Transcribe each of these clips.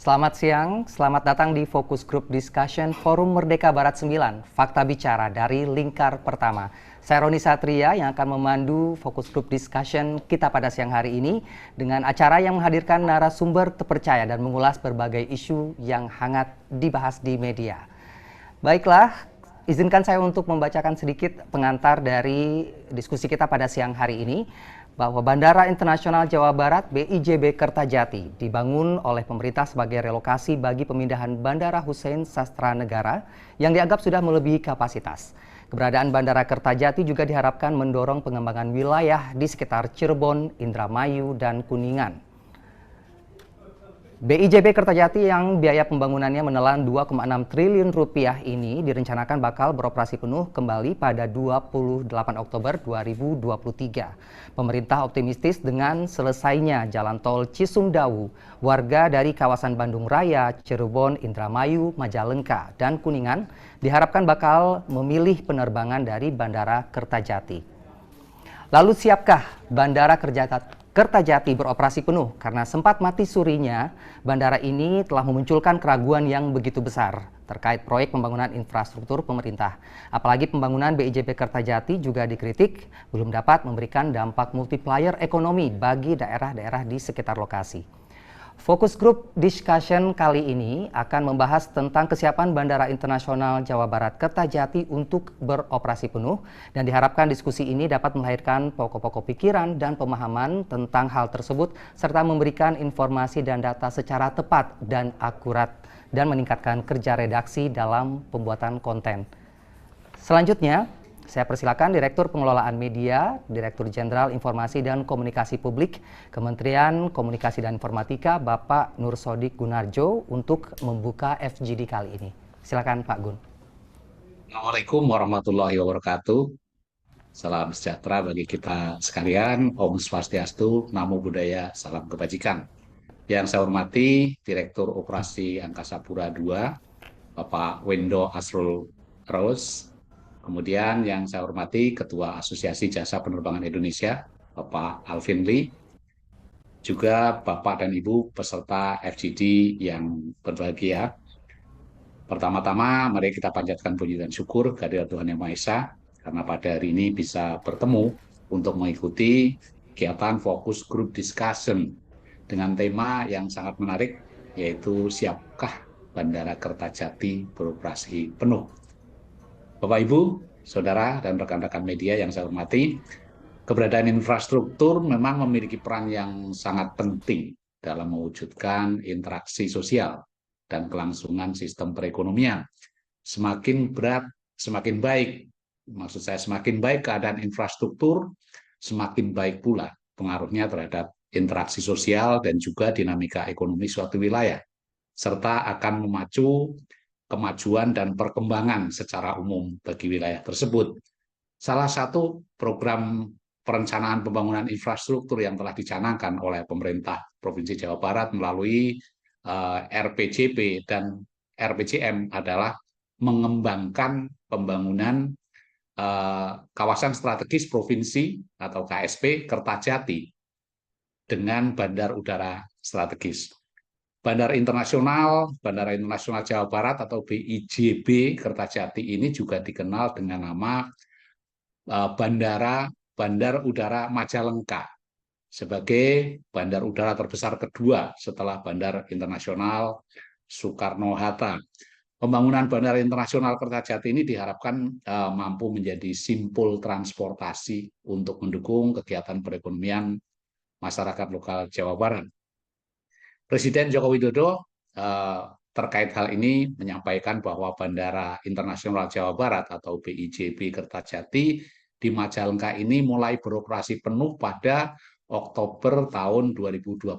Selamat siang, selamat datang di Fokus Group Discussion Forum Merdeka Barat 9, Fakta Bicara dari Lingkar Pertama. Saya Roni Satria yang akan memandu Fokus Group Discussion kita pada siang hari ini dengan acara yang menghadirkan narasumber terpercaya dan mengulas berbagai isu yang hangat dibahas di media. Baiklah, izinkan saya untuk membacakan sedikit pengantar dari diskusi kita pada siang hari ini, bahwa Bandara Internasional Jawa Barat BIJB Kertajati dibangun oleh pemerintah sebagai relokasi bagi pemindahan Bandara Hussein Sastranegara yang dianggap sudah melebihi kapasitas. Keberadaan Bandara Kertajati juga diharapkan mendorong pengembangan wilayah di sekitar Cirebon, Indramayu, dan Kuningan. BIJB Kertajati yang biaya pembangunannya menelan 2,6 triliun rupiah ini direncanakan bakal beroperasi penuh kembali pada 28 Oktober 2023. Pemerintah optimistis dengan selesainya jalan tol Cisumdawu, warga dari kawasan Bandung Raya, Cirebon, Indramayu, Majalengka, dan Kuningan diharapkan bakal memilih penerbangan dari Bandara Kertajati. Lalu siapkah Bandara Kertajati beroperasi penuh? Karena sempat mati surinya, bandara ini telah memunculkan keraguan yang begitu besar terkait proyek pembangunan infrastruktur pemerintah. Apalagi pembangunan BIJB Kertajati juga dikritik belum dapat memberikan dampak multiplier ekonomi bagi daerah-daerah di sekitar lokasi. Fokus Group Discussion kali ini akan membahas tentang kesiapan Bandara Internasional Jawa Barat Kertajati untuk beroperasi penuh, dan diharapkan diskusi ini dapat melahirkan pokok-pokok pikiran dan pemahaman tentang hal tersebut serta memberikan informasi dan data secara tepat dan akurat dan meningkatkan kerja redaksi dalam pembuatan konten. Selanjutnya, saya persilakan Direktur Pengelolaan Media, Direktur Jenderal Informasi dan Komunikasi Publik, Kementerian Komunikasi dan Informatika, Bapak Nur Sodik Gunarjo untuk membuka FGD kali ini. Silakan Pak Gun. Assalamualaikum warahmatullahi wabarakatuh. Salam sejahtera bagi kita sekalian. Om Swastiastu, Namo Buddhaya, salam kebajikan. Yang saya hormati Direktur Operasi Angkasa Pura II, Bapak Wendo Asrul Rose. Kemudian yang saya hormati Ketua Asosiasi Jasa Penerbangan Indonesia, Bapak Alvin Lee. Juga Bapak dan Ibu peserta FGD yang berbahagia. Pertama-tama, mari kita panjatkan puji dan syukur kehadirat Tuhan Yang Maha Esa, karena pada hari ini bisa bertemu untuk mengikuti kegiatan Fokus Group Discussion dengan tema yang sangat menarik, yaitu siapkah Bandara Kertajati beroperasi penuh. Bapak, Ibu, Saudara, dan rekan-rekan media yang saya hormati, keberadaan infrastruktur memang memiliki peran yang sangat penting dalam mewujudkan interaksi sosial dan kelangsungan sistem perekonomian. Semakin berat, semakin baik. Maksud saya semakin baik keadaan infrastruktur, semakin baik pula pengaruhnya terhadap interaksi sosial dan juga dinamika ekonomi suatu wilayah, serta akan memacu kemajuan dan perkembangan secara umum bagi wilayah tersebut. Salah satu program perencanaan pembangunan infrastruktur yang telah dicanangkan oleh pemerintah Provinsi Jawa Barat melalui RPJP dan RPJM adalah mengembangkan pembangunan kawasan strategis provinsi atau KSP Kertajati dengan bandar udara strategis. Bandara Internasional Jawa Barat atau BIJB Kertajati ini juga dikenal dengan nama Bandar Udara Majalengka sebagai bandar udara terbesar kedua setelah Bandar Internasional Soekarno-Hatta. Pembangunan Bandara Internasional Kertajati ini diharapkan mampu menjadi simpul transportasi untuk mendukung kegiatan perekonomian masyarakat lokal Jawa Barat. Presiden Joko Widodo terkait hal ini menyampaikan bahwa Bandara Internasional Jawa Barat atau BIJB Kertajati di Majalengka ini mulai beroperasi penuh pada Oktober tahun 2023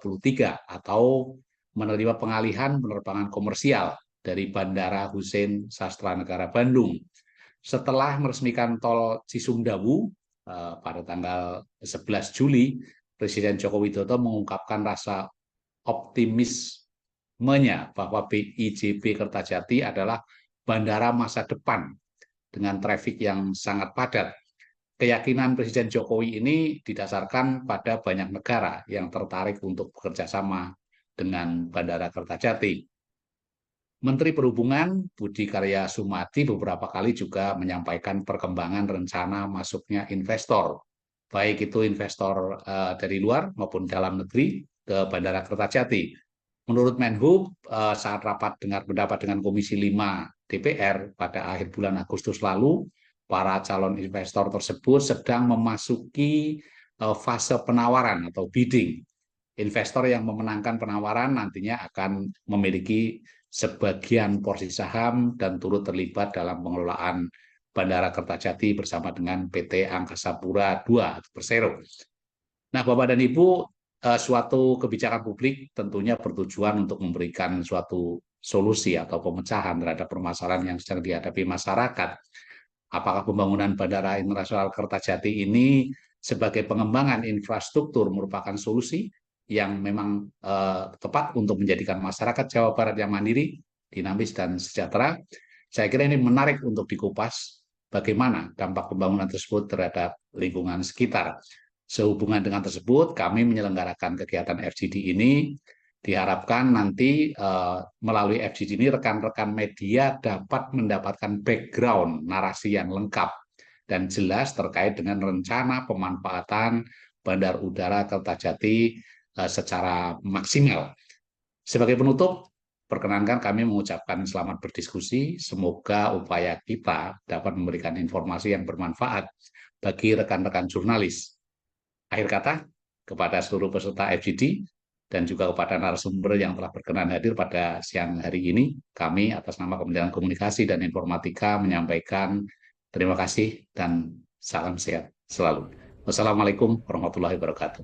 atau menerima pengalihan penerbangan komersial dari Bandara Hussein Sastranegara Bandung. Setelah meresmikan tol Cisumdawu pada tanggal 11 Juli, Presiden Joko Widodo mengungkapkan rasa optimismenya bahwa BIJB Kertajati adalah bandara masa depan dengan trafik yang sangat padat. Keyakinan Presiden Jokowi ini didasarkan pada banyak negara yang tertarik untuk bekerja sama dengan Bandara Kertajati. Menteri Perhubungan Budi Karya Sumadi beberapa kali juga menyampaikan perkembangan rencana masuknya investor, baik itu investor dari luar maupun dalam negeri ke Bandara Kertajati. Menurut Menhub, saat rapat dengar pendapat dengan Komisi 5 DPR pada akhir bulan Agustus lalu, para calon investor tersebut sedang memasuki fase penawaran atau bidding. Investor yang memenangkan penawaran nantinya akan memiliki sebagian porsi saham dan turut terlibat dalam pengelolaan Bandara Kertajati bersama dengan PT Angkasa Pura II atau Persero. Nah, Bapak dan Ibu, suatu kebijakan publik tentunya bertujuan untuk memberikan suatu solusi atau pemecahan terhadap permasalahan yang sedang dihadapi masyarakat. Apakah pembangunan Bandara Internasional Kertajati ini sebagai pengembangan infrastruktur merupakan solusi yang memang tepat untuk menjadikan masyarakat Jawa Barat yang mandiri, dinamis, dan sejahtera? Saya kira ini menarik untuk dikupas bagaimana dampak pembangunan tersebut terhadap lingkungan sekitar. Sehubungan dengan tersebut, kami menyelenggarakan kegiatan FGD ini. Diharapkan nanti melalui FGD ini rekan-rekan media dapat mendapatkan background narasi yang lengkap dan jelas terkait dengan rencana pemanfaatan Bandar Udara Kertajati secara maksimal. Sebagai penutup, perkenankan kami mengucapkan selamat berdiskusi. Semoga upaya kita dapat memberikan informasi yang bermanfaat bagi rekan-rekan jurnalis. Akhir kata, kepada seluruh peserta FGD dan juga kepada narasumber yang telah berkenan hadir pada siang hari ini, kami atas nama Kementerian Komunikasi dan Informatika menyampaikan terima kasih dan salam sehat selalu. Wassalamualaikum warahmatullahi wabarakatuh.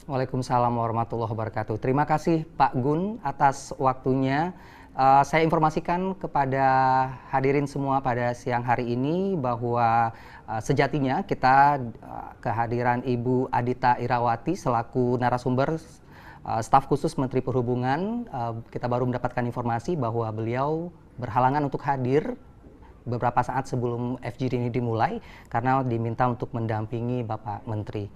Waalaikumsalam warahmatullahi wabarakatuh. Terima kasih Pak Gun atas waktunya. Saya informasikan kepada hadirin semua pada siang hari ini bahwa sejatinya kita kehadiran Ibu Adita Irawati selaku narasumber staf khusus Menteri Perhubungan, kita baru mendapatkan informasi bahwa beliau berhalangan untuk hadir beberapa saat sebelum FGD ini dimulai karena diminta untuk mendampingi Bapak Menteri.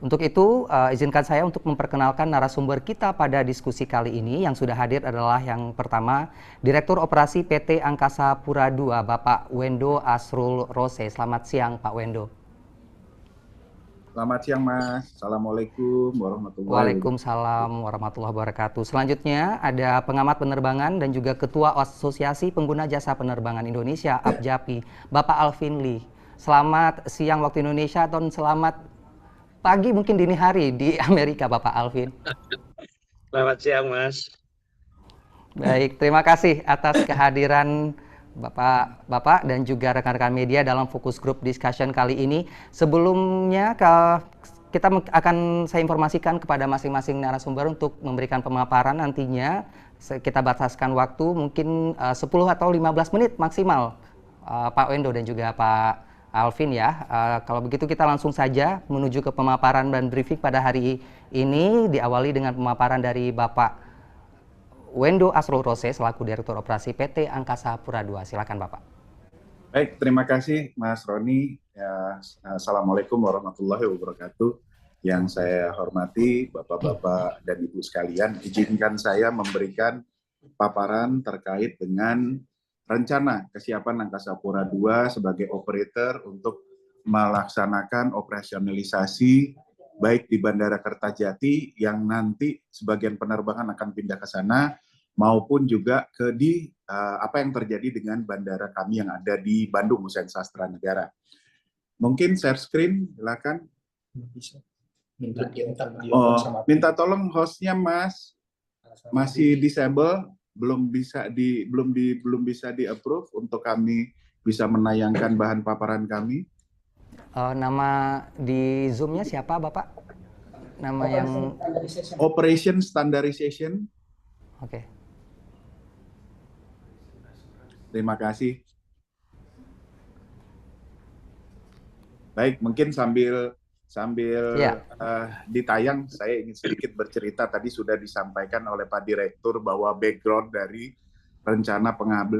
Untuk itu, izinkan saya untuk memperkenalkan narasumber kita pada diskusi kali ini. Yang sudah hadir adalah yang pertama, Direktur Operasi PT Angkasa Pura II, Bapak Wendo Asrul Rose. Selamat siang, Pak Wendo. Selamat siang, Mas. Assalamualaikum warahmatullahi wabarakatuh. Waalaikumsalam warahmatullahi wabarakatuh. Selanjutnya ada pengamat penerbangan dan juga Ketua Asosiasi Pengguna Jasa Penerbangan Indonesia, APJAPI, Bapak Alvin Lee. Selamat siang waktu Indonesia atau selamat pagi mungkin dini hari di Amerika, Bapak Alvin. Selamat siang, Mas. Baik, terima kasih atas kehadiran Bapak dan juga rekan-rekan media dalam fokus group discussion kali ini. Sebelumnya saya informasikan kepada masing-masing narasumber untuk memberikan pemaparan nantinya. Kita bataskan waktu mungkin 10 atau 15 menit maksimal, Pak Wendo dan juga Pak Alvin ya. Kalau begitu kita langsung saja menuju ke pemaparan dan briefing pada hari ini, diawali dengan pemaparan dari Bapak Wendo Asrul Rose selaku Direktur Operasi PT Angkasa Pura II. Silakan Bapak. Baik, terima kasih Mas Roni. Ya, Assalamualaikum warahmatullahi wabarakatuh. Yang saya hormati Bapak-Bapak dan Ibu sekalian, izinkan saya memberikan paparan terkait dengan rencana kesiapan Angkasa Pura II sebagai operator untuk melaksanakan operasionalisasi baik di Bandara Kertajati yang nanti sebagian penerbangan akan pindah ke sana maupun juga apa yang terjadi dengan bandara kami yang ada di Bandung Hussein Sastra Negara. Mungkin share screen, silakan. Minta tolong hostnya Mas, masih disable. belum bisa di approve untuk kami bisa menayangkan bahan paparan kami. Nama di Zoom-nya siapa, Bapak? Nama yang Operation Standardization. Oke. Terima kasih. Baik, mungkin sambil ditayang, saya ingin sedikit bercerita. Tadi sudah disampaikan oleh Pak Direktur bahwa background dari rencana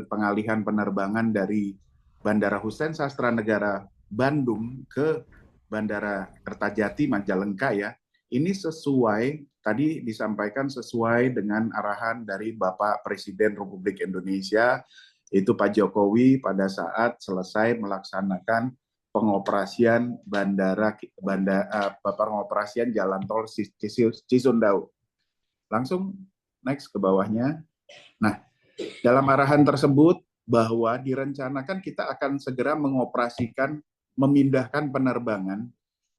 pengalihan penerbangan dari Bandara Hussein Sastra Negara Bandung ke Bandara Kertajati Majalengka ya, ini sesuai tadi disampaikan sesuai dengan arahan dari Bapak Presiden Republik Indonesia, itu Pak Jokowi pada saat selesai melaksanakan pengoperasian pengoperasian jalan tol Cisumdawu. Langsung next ke bawahnya. Nah, dalam arahan tersebut bahwa direncanakan kita akan segera mengoperasikan, memindahkan penerbangan.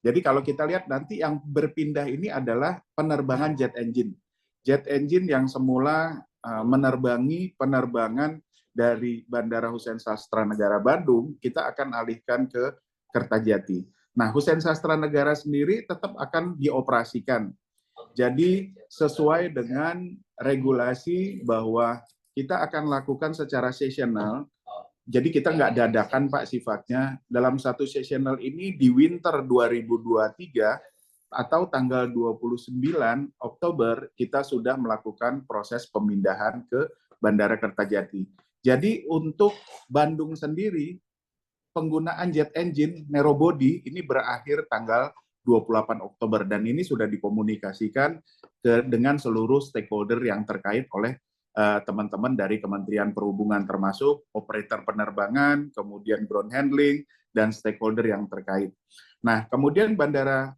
Jadi kalau kita lihat nanti yang berpindah ini adalah penerbangan jet engine. Jet engine yang semula menerbangi penerbangan dari Bandara Husein Sastra Negara Bandung, kita akan alihkan ke Kertajati. Nah, Husein Sastra Negara sendiri tetap akan dioperasikan. Jadi sesuai dengan regulasi bahwa kita akan lakukan secara seasonal. Jadi kita nggak dadakan Pak sifatnya. Dalam satu seasonal ini di winter 2023 atau tanggal 29 Oktober kita sudah melakukan proses pemindahan ke Bandara Kertajati. Jadi untuk Bandung sendiri penggunaan jet engine narrow body ini berakhir tanggal 28 Oktober dan ini sudah dikomunikasikan dengan seluruh stakeholder yang terkait oleh teman-teman dari Kementerian Perhubungan termasuk operator penerbangan, kemudian ground handling dan stakeholder yang terkait. Nah, kemudian Bandara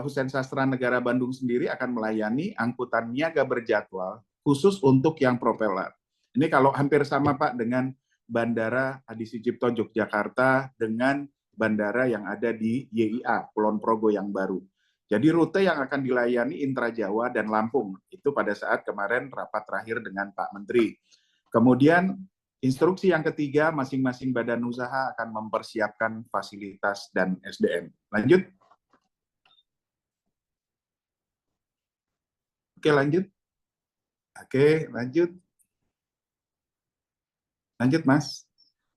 Husein Sastra Negara Bandung sendiri akan melayani angkutan niaga berjadwal khusus untuk yang propeller. Ini kalau hampir sama Pak dengan Bandara Adi Sucipto Yogyakarta dengan bandara yang ada di YIA, Kulon Progo yang baru. Jadi rute yang akan dilayani Intra Jawa dan Lampung, itu pada saat kemarin rapat terakhir dengan Pak Menteri. Kemudian instruksi yang ketiga, masing-masing badan usaha akan mempersiapkan fasilitas dan SDM. Lanjut. Oke, lanjut. Oke, lanjut. Lanjut, Mas.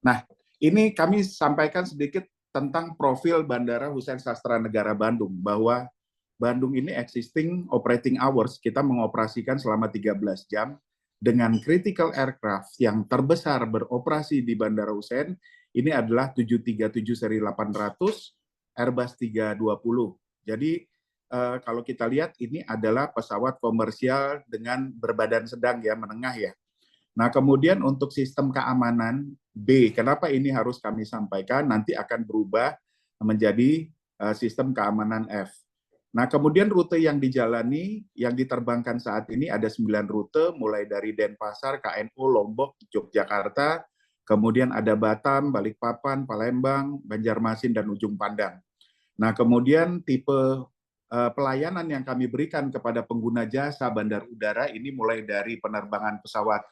Nah, ini kami sampaikan sedikit tentang profil Bandara Husein Sastra Negara Bandung, bahwa Bandung ini existing operating hours, kita mengoperasikan selama 13 jam, dengan critical aircraft yang terbesar beroperasi di Bandara Husein, ini adalah 737 seri 800, Airbus 320. Jadi, kalau kita lihat, ini adalah pesawat komersial dengan berbadan sedang, ya, menengah ya. Nah, kemudian untuk sistem keamanan B, kenapa ini harus kami sampaikan, nanti akan berubah menjadi sistem keamanan F. Nah, kemudian rute yang dijalani, yang diterbangkan saat ini ada 9 rute, mulai dari Denpasar, KNO, Lombok, Yogyakarta, kemudian ada Batam, Balikpapan, Palembang, Banjarmasin, dan Ujung Pandang. Nah, kemudian tipe pelayanan yang kami berikan kepada pengguna jasa bandar udara ini mulai dari penerbangan pesawat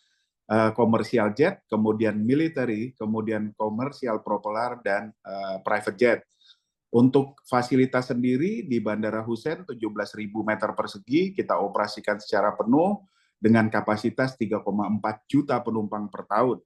komersial jet, kemudian military, kemudian komersial propeller, dan private jet. Untuk fasilitas sendiri di Bandara Husein 17.000 meter persegi kita operasikan secara penuh dengan kapasitas 3,4 juta penumpang per tahun.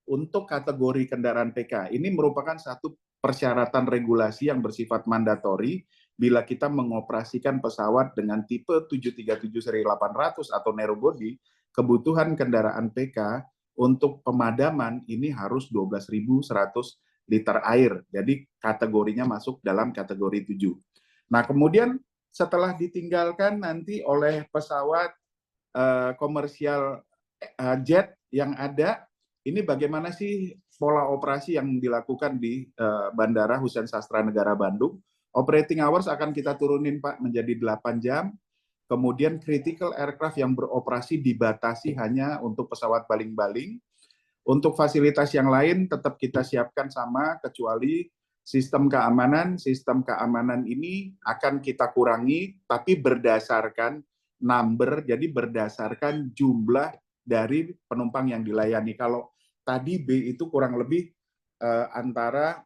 Untuk kategori kendaraan PK, ini merupakan satu persyaratan regulasi yang bersifat mandatori bila kita mengoperasikan pesawat dengan tipe 737 seri 800 atau narrow body, kebutuhan kendaraan PK untuk pemadaman ini harus 12.100 liter air. Jadi kategorinya masuk dalam kategori 7. Nah, kemudian setelah ditinggalkan nanti oleh pesawat komersial jet yang ada, ini bagaimana sih pola operasi yang dilakukan di Bandara Husein Sastra Negara Bandung? Operating hours akan kita turunin Pak menjadi 8 jam. Kemudian critical aircraft yang beroperasi dibatasi hanya untuk pesawat baling-baling. Untuk fasilitas yang lain tetap kita siapkan sama, kecuali sistem keamanan ini akan kita kurangi, tapi berdasarkan number, jadi berdasarkan jumlah dari penumpang yang dilayani. Kalau tadi B itu kurang lebih antara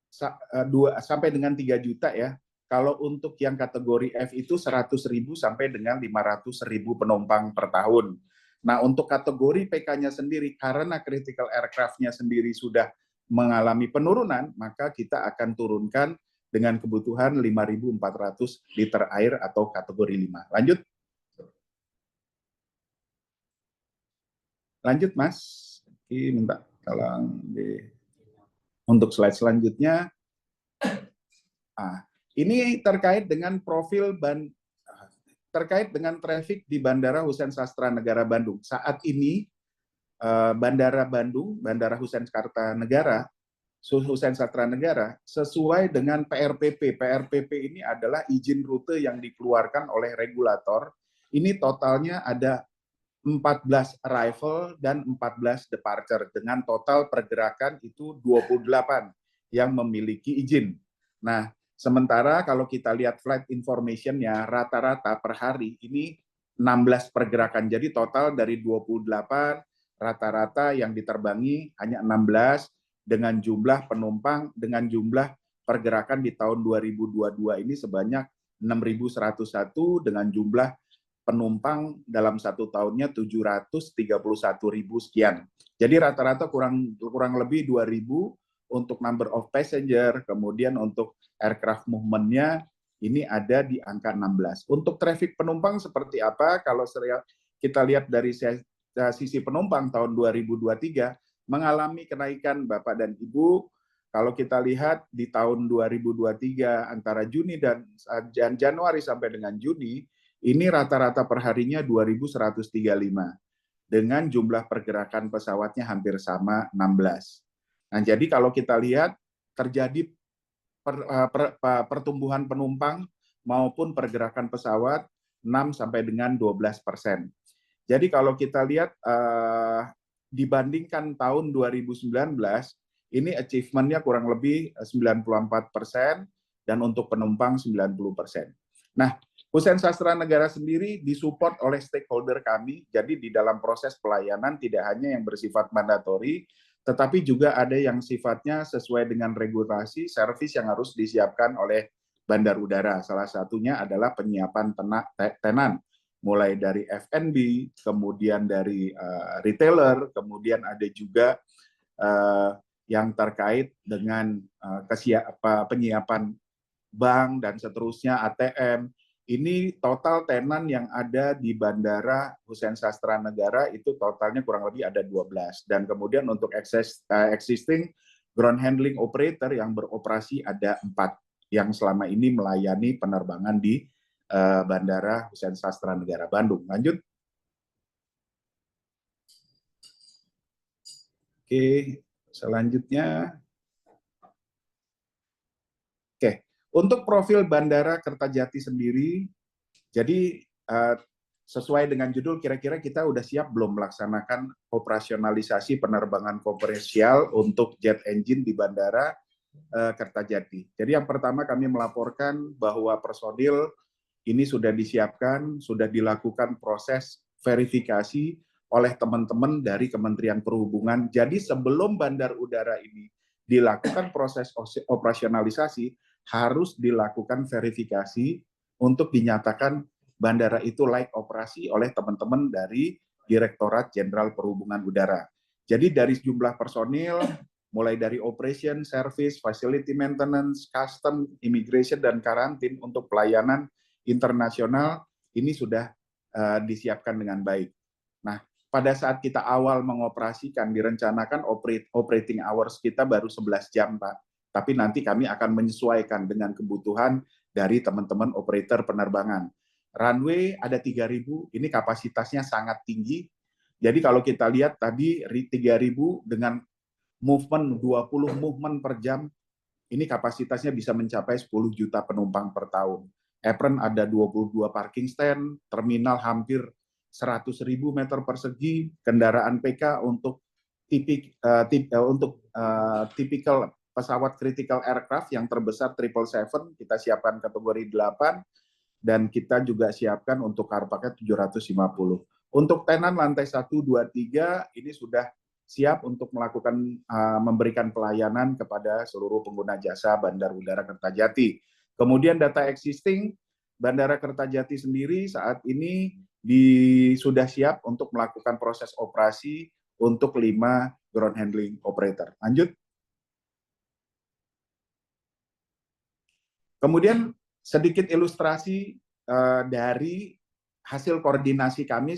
2 sampai dengan 3 juta ya. Kalau untuk yang kategori F itu 100.000 sampai dengan 500.000 penumpang per tahun. Nah, untuk kategori PK-nya sendiri, karena critical aircraft-nya sendiri sudah mengalami penurunan, maka kita akan turunkan dengan kebutuhan 5.400 liter air atau kategori 5. Lanjut. Lanjut, Mas. Ini minta tolong untuk slide selanjutnya. Ini terkait dengan profil terkait dengan traffic di Bandara Hussein Sastra Negara Bandung. Saat ini Bandara Bandung, Bandara Hussein Sastra Negara sesuai dengan PRPP. PRPP ini adalah izin rute yang dikeluarkan oleh regulator. Ini totalnya ada 14 arrival dan 14 departure dengan total pergerakan itu 28 yang memiliki izin. Nah, sementara kalau kita lihat flight information-nya rata-rata per hari ini 16 pergerakan. Jadi total dari 28 rata-rata yang diterbangi hanya 16 dengan jumlah penumpang dengan jumlah pergerakan di tahun 2022 ini sebanyak 6.101 dengan jumlah penumpang dalam satu tahunnya 731.000 sekian. Jadi rata-rata kurang lebih 2.000 untuk number of passenger, kemudian untuk aircraft movement-nya ini ada di angka 16. Untuk traffic penumpang seperti apa? Kalau kita lihat dari sisi penumpang tahun 2023 mengalami kenaikan Bapak dan Ibu. Kalau kita lihat di tahun 2023 antara Juni dan Januari sampai dengan Juni, ini rata-rata perharinya 2.135 dengan jumlah pergerakan pesawatnya hampir sama 16. Nah, jadi kalau kita lihat terjadi pertumbuhan penumpang maupun pergerakan pesawat 6 sampai dengan 12%. Jadi kalau kita lihat dibandingkan tahun 2019, ini achievement-nya kurang lebih 94% dan untuk penumpang 90%. Nah, Hussein Sastra Negara sendiri disupport oleh stakeholder kami, jadi di dalam proses pelayanan tidak hanya yang bersifat mandatori, tetapi juga ada yang sifatnya sesuai dengan regulasi, servis yang harus disiapkan oleh bandar udara. Salah satunya adalah penyiapan tenan, mulai dari F&B, kemudian dari retailer, kemudian ada juga yang terkait dengan penyiapan bank dan seterusnya, ATM. Ini total tenan yang ada di Bandara Hussein Sastra Negara itu totalnya kurang lebih ada 12. Dan kemudian untuk existing ground handling operator yang beroperasi ada 4 yang selama ini melayani penerbangan di Bandara Hussein Sastra Negara Bandung. Lanjut. Oke, selanjutnya. Oke, untuk profil Bandara Kertajati sendiri, jadi sesuai dengan judul, kira-kira kita udah siap belum melaksanakan operasionalisasi penerbangan komersial untuk jet engine di Bandara Kertajati. Jadi yang pertama kami melaporkan bahwa personil ini sudah disiapkan, sudah dilakukan proses verifikasi oleh teman-teman dari Kementerian Perhubungan. Jadi sebelum bandar udara ini dilakukan proses operasionalisasi, harus dilakukan verifikasi untuk dinyatakan bandara itu layak operasi oleh teman-teman dari Direktorat Jenderal Perhubungan Udara. Jadi dari jumlah personil, mulai dari operation, service, facility maintenance, custom, immigration, dan karantin untuk pelayanan internasional, ini sudah disiapkan dengan baik. Nah, pada saat kita awal mengoperasikan, direncanakan operating hours kita baru 11 jam, Pak. Tapi nanti kami akan menyesuaikan dengan kebutuhan dari teman-teman operator penerbangan. Runway ada 3.000, ini kapasitasnya sangat tinggi. Jadi kalau kita lihat tadi 3.000 dengan movement 20 movement per jam, ini kapasitasnya bisa mencapai 10 juta penumpang per tahun. Apron ada 22 parking stand, terminal hampir 100.000 meter persegi, kendaraan PK untuk tipikal pesawat critical aircraft yang terbesar 777, kita siapkan kategori 8, dan kita juga siapkan untuk karpaknya 750. Untuk tenan lantai 1, 2, 3, ini sudah siap untuk melakukan memberikan pelayanan kepada seluruh pengguna jasa Bandar Udara Kertajati. Kemudian data existing, Bandara Kertajati sendiri saat ini sudah siap untuk melakukan proses operasi untuk 5 ground handling operator. Lanjut. Kemudian sedikit ilustrasi dari hasil koordinasi kami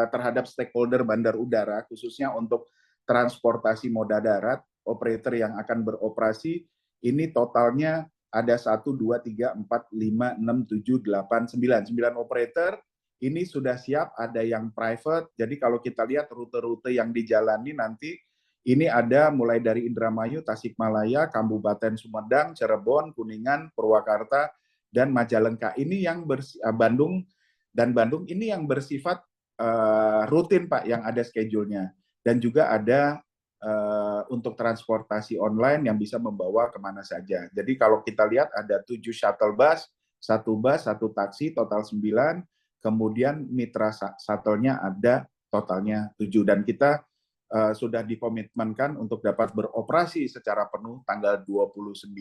terhadap stakeholder bandar udara, khususnya untuk transportasi moda darat, operator yang akan beroperasi, ini totalnya ada 1, 2, 3, 4, 5, 6, 7, 8, 9. 9 operator ini sudah siap, ada yang private. Jadi kalau kita lihat rute-rute yang dijalani nanti, ini ada mulai dari Indramayu, Tasikmalaya, Kabupaten Sumedang, Cirebon, Kuningan, Purwakarta, dan Majalengka. Ini yang Bandung ini yang bersifat rutin Pak, yang ada schedule-nya. Dan juga ada untuk transportasi online yang bisa membawa kemana saja. Jadi kalau kita lihat ada 7 shuttle bus, 1 taksi, total 9, kemudian mitra shuttle-nya ada totalnya 7. Dan kita sudah dikomitmenkan untuk dapat beroperasi secara penuh tanggal 29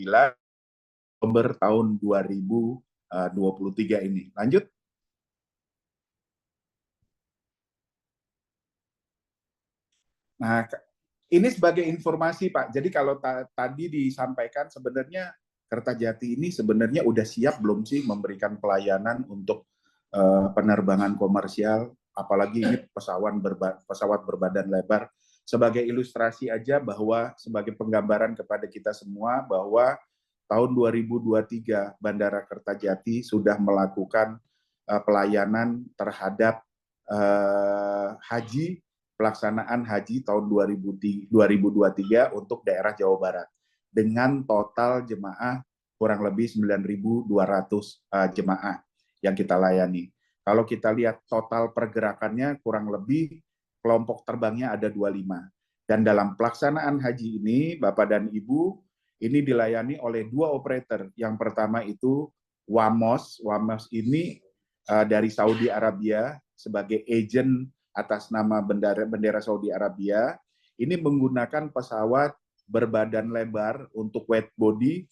Oktober tahun 2023 ini. Lanjut. Nah, ini sebagai informasi Pak. Jadi kalau tadi disampaikan sebenarnya Kertajati ini sebenarnya udah siap belum sih memberikan pelayanan untuk penerbangan komersial, apalagi ini pesawat berbadan lebar. Sebagai ilustrasi aja bahwa sebagai penggambaran kepada kita semua bahwa tahun 2023 Bandara Kertajati sudah melakukan pelayanan terhadap pelaksanaan haji tahun 2023 untuk daerah Jawa Barat dengan total jemaah kurang lebih 9.200 jemaah yang kita layani. Kalau kita lihat total pergerakannya kurang lebih kelompok terbangnya ada 25. Dan dalam pelaksanaan haji ini, Bapak dan Ibu, ini dilayani oleh 2 operator. Yang pertama itu WAMOS. WAMOS ini dari Saudi Arabia sebagai agent atas nama bendera Saudi Arabia, ini menggunakan pesawat berbadan lebar untuk wide body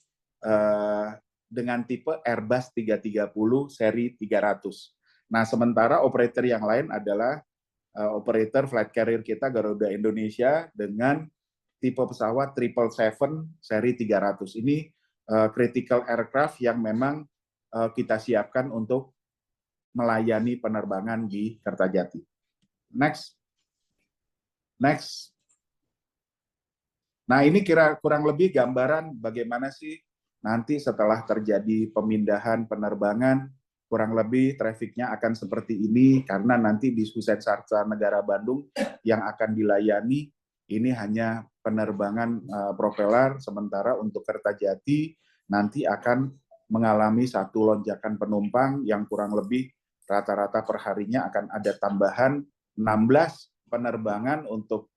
dengan tipe Airbus 330 seri 300. Nah, sementara operator yang lain adalah operator flight carrier kita Garuda Indonesia dengan tipe pesawat 777 seri 300. Ini critical aircraft yang memang kita siapkan untuk melayani penerbangan di Kertajati. Next. Nah, ini kurang lebih gambaran bagaimana sih nanti setelah terjadi pemindahan penerbangan, kurang lebih trafiknya akan seperti ini, karena nanti di Hussein Sastra Negara Bandung yang akan dilayani ini hanya penerbangan propeller, sementara untuk Kertajati nanti akan mengalami satu lonjakan penumpang yang kurang lebih rata-rata perharinya akan ada tambahan 16 penerbangan untuk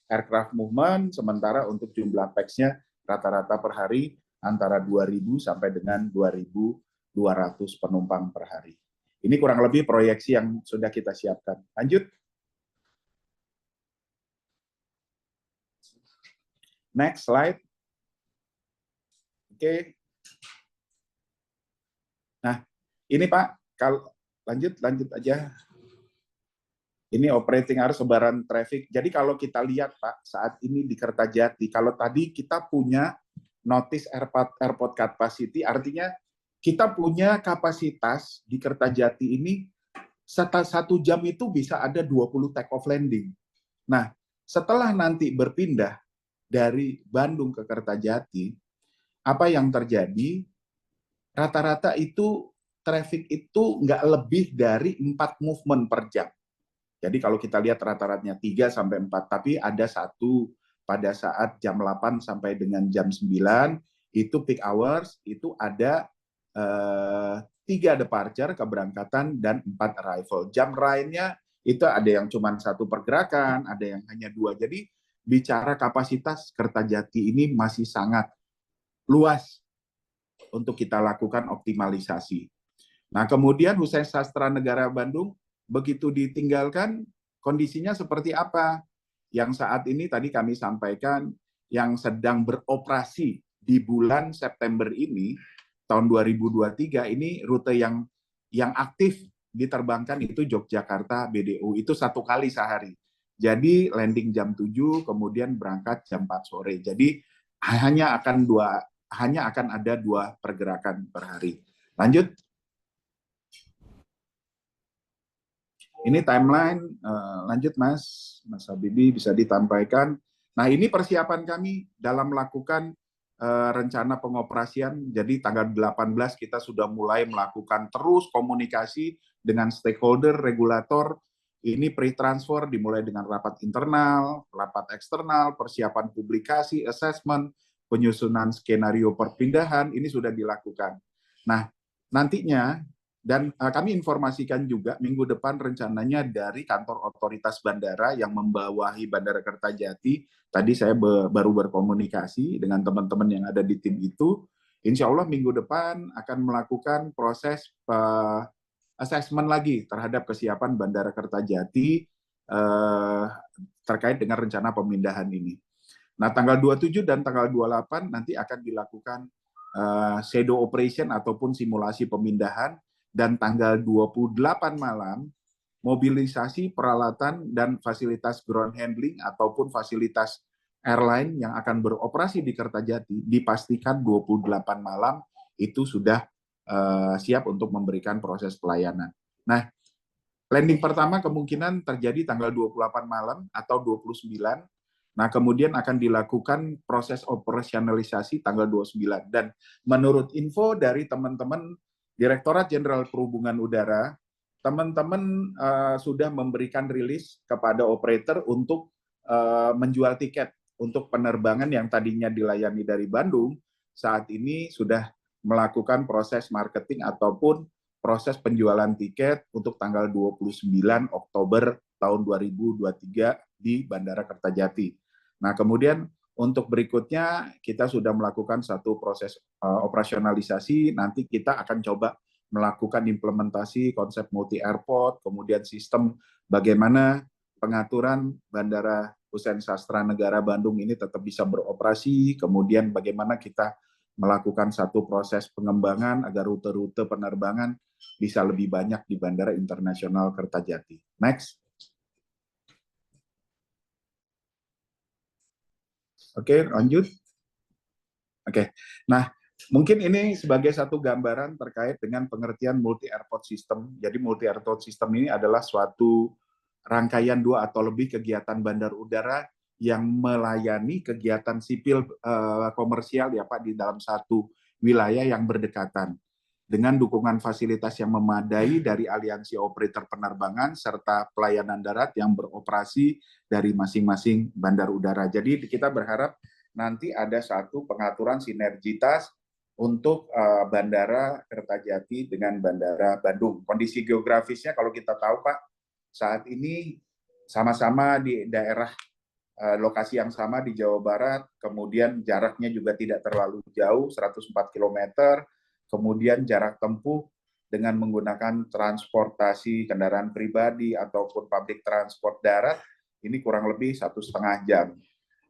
aircraft movement, sementara untuk jumlah pax-nya rata-rata per hari antara 2.000 sampai dengan 2.200 penumpang per hari. Ini kurang lebih proyeksi yang sudah kita siapkan. Lanjut. Next slide. Oke. Nah, ini Pak, kalau lanjut aja. Ini operating hours sebaran traffic. Jadi kalau kita lihat Pak, saat ini di Kertajati, kalau tadi kita punya notice airport capacity, artinya kita punya kapasitas di Kertajati ini 1 jam itu bisa ada 20 take off landing. Nah, setelah nanti berpindah dari Bandung ke Kertajati, apa yang terjadi? Rata-rata itu traffic itu nggak lebih dari 4 movement per jam. Jadi kalau kita lihat rata-ratanya 3 sampai 4, tapi ada satu pada saat jam 8 sampai dengan jam 9, itu peak hours, itu ada 3 departure keberangkatan dan 4 arrival. Jam lainnya itu ada yang cuma 1 pergerakan, ada yang hanya 2. Jadi bicara kapasitas Kertajati ini masih sangat luas untuk kita lakukan optimalisasi. Nah, kemudian Hussein Sastra Negara Bandung begitu ditinggalkan, kondisinya seperti apa? Yang saat ini tadi kami sampaikan, yang sedang beroperasi di bulan September ini, tahun 2023, ini rute yang aktif diterbangkan itu Yogyakarta BDU, itu 1 kali sehari. Jadi landing jam 7, kemudian berangkat jam 4 sore. Jadi hanya akan ada 2 pergerakan per hari. Lanjut. Ini timeline, lanjut Mas Habibie bisa ditampaikan. Nah, ini persiapan kami dalam melakukan rencana pengoperasian. Jadi tanggal 18 kita sudah mulai melakukan terus komunikasi dengan stakeholder, regulator. Ini pre-transfer dimulai dengan rapat internal, rapat eksternal, persiapan publikasi, assessment, penyusunan skenario perpindahan, ini sudah dilakukan. Nah, nantinya, dan kami informasikan juga minggu depan rencananya dari kantor otoritas bandara yang membawahi Bandara Kertajati. Tadi saya baru berkomunikasi dengan teman-teman yang ada di tim itu. Insya Allah minggu depan akan melakukan proses assessment lagi terhadap kesiapan Bandara Kertajati terkait dengan rencana pemindahan ini. Nah, tanggal 27 dan tanggal 28 nanti akan dilakukan shadow operation ataupun simulasi pemindahan, dan tanggal 28 malam mobilisasi peralatan dan fasilitas ground handling ataupun fasilitas airline yang akan beroperasi di Kertajati dipastikan 28 malam itu sudah siap untuk memberikan proses pelayanan. Nah, landing pertama kemungkinan terjadi tanggal 28 malam atau 29. Nah, kemudian akan dilakukan proses operasionalisasi tanggal 29. Dan menurut info dari teman-teman Direktorat Jenderal Perhubungan Udara, teman-teman sudah memberikan rilis kepada operator untuk menjual tiket untuk penerbangan yang tadinya dilayani dari Bandung, saat ini sudah melakukan proses marketing ataupun proses penjualan tiket untuk tanggal 29 Oktober tahun 2023 di Bandara Kertajati. Nah, kemudian untuk berikutnya kita sudah melakukan satu proses operasionalisasi, nanti kita akan coba melakukan implementasi konsep multi-airport, kemudian sistem bagaimana pengaturan Bandara Hussein Sastra Negara Bandung ini tetap bisa beroperasi, kemudian bagaimana kita melakukan satu proses pengembangan agar rute-rute penerbangan bisa lebih banyak di Bandara Internasional Kertajati. Next. Oke, lanjut. Oke, nah mungkin ini sebagai satu gambaran terkait dengan pengertian multi-airport system. Jadi multi-airport system ini adalah suatu rangkaian 2 atau lebih kegiatan bandar udara yang melayani kegiatan sipil komersial ya Pak di dalam satu wilayah yang berdekatan dengan dukungan fasilitas yang memadai dari aliansi operator penerbangan serta pelayanan darat yang beroperasi dari masing-masing bandar udara. Jadi kita berharap nanti ada satu pengaturan sinergitas untuk Bandara Kertajati dengan Bandara Bandung. Kondisi geografisnya kalau kita tahu Pak, saat ini sama-sama di daerah lokasi yang sama di Jawa Barat, kemudian jaraknya juga tidak terlalu jauh, 104 km, kemudian jarak tempuh dengan menggunakan transportasi kendaraan pribadi ataupun public transport darat, ini kurang lebih 1,5 jam.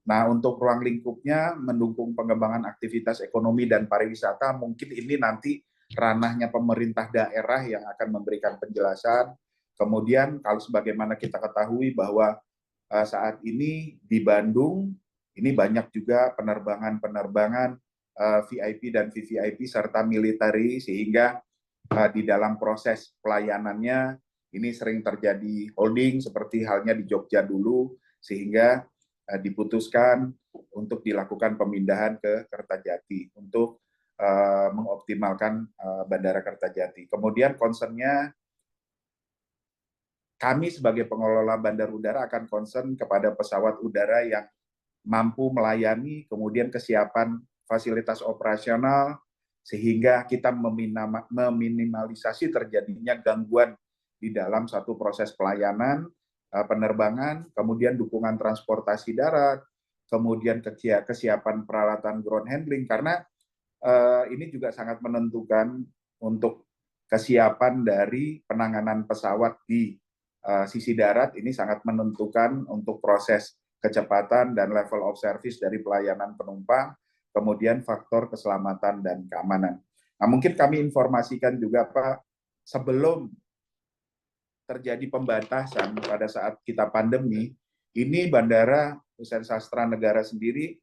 Nah, untuk ruang lingkupnya mendukung pengembangan aktivitas ekonomi dan pariwisata, mungkin ini nanti ranahnya pemerintah daerah yang akan memberikan penjelasan. Kemudian kalau sebagaimana kita ketahui bahwa saat ini di Bandung, ini banyak juga penerbangan-penerbangan VIP dan VVIP serta military, sehingga di dalam proses pelayanannya ini sering terjadi holding seperti halnya di Jogja dulu, sehingga diputuskan untuk dilakukan pemindahan ke Kertajati untuk mengoptimalkan Bandara Kertajati. Kemudian concern-nya kami sebagai pengelola bandar udara akan concern kepada pesawat udara yang mampu melayani, kemudian kesiapan fasilitas operasional, sehingga kita meminimalisasi terjadinya gangguan di dalam satu proses pelayanan, penerbangan, kemudian dukungan transportasi darat, kemudian kesiapan peralatan ground handling, karena ini juga sangat menentukan untuk kesiapan dari penanganan pesawat di sisi darat, ini sangat menentukan untuk proses kecepatan dan level of service dari pelayanan penumpang, kemudian faktor keselamatan dan keamanan. Nah, mungkin kami informasikan juga Pak, sebelum terjadi pembatasan pada saat kita pandemi, ini Bandara Hussein Sastra Negara sendiri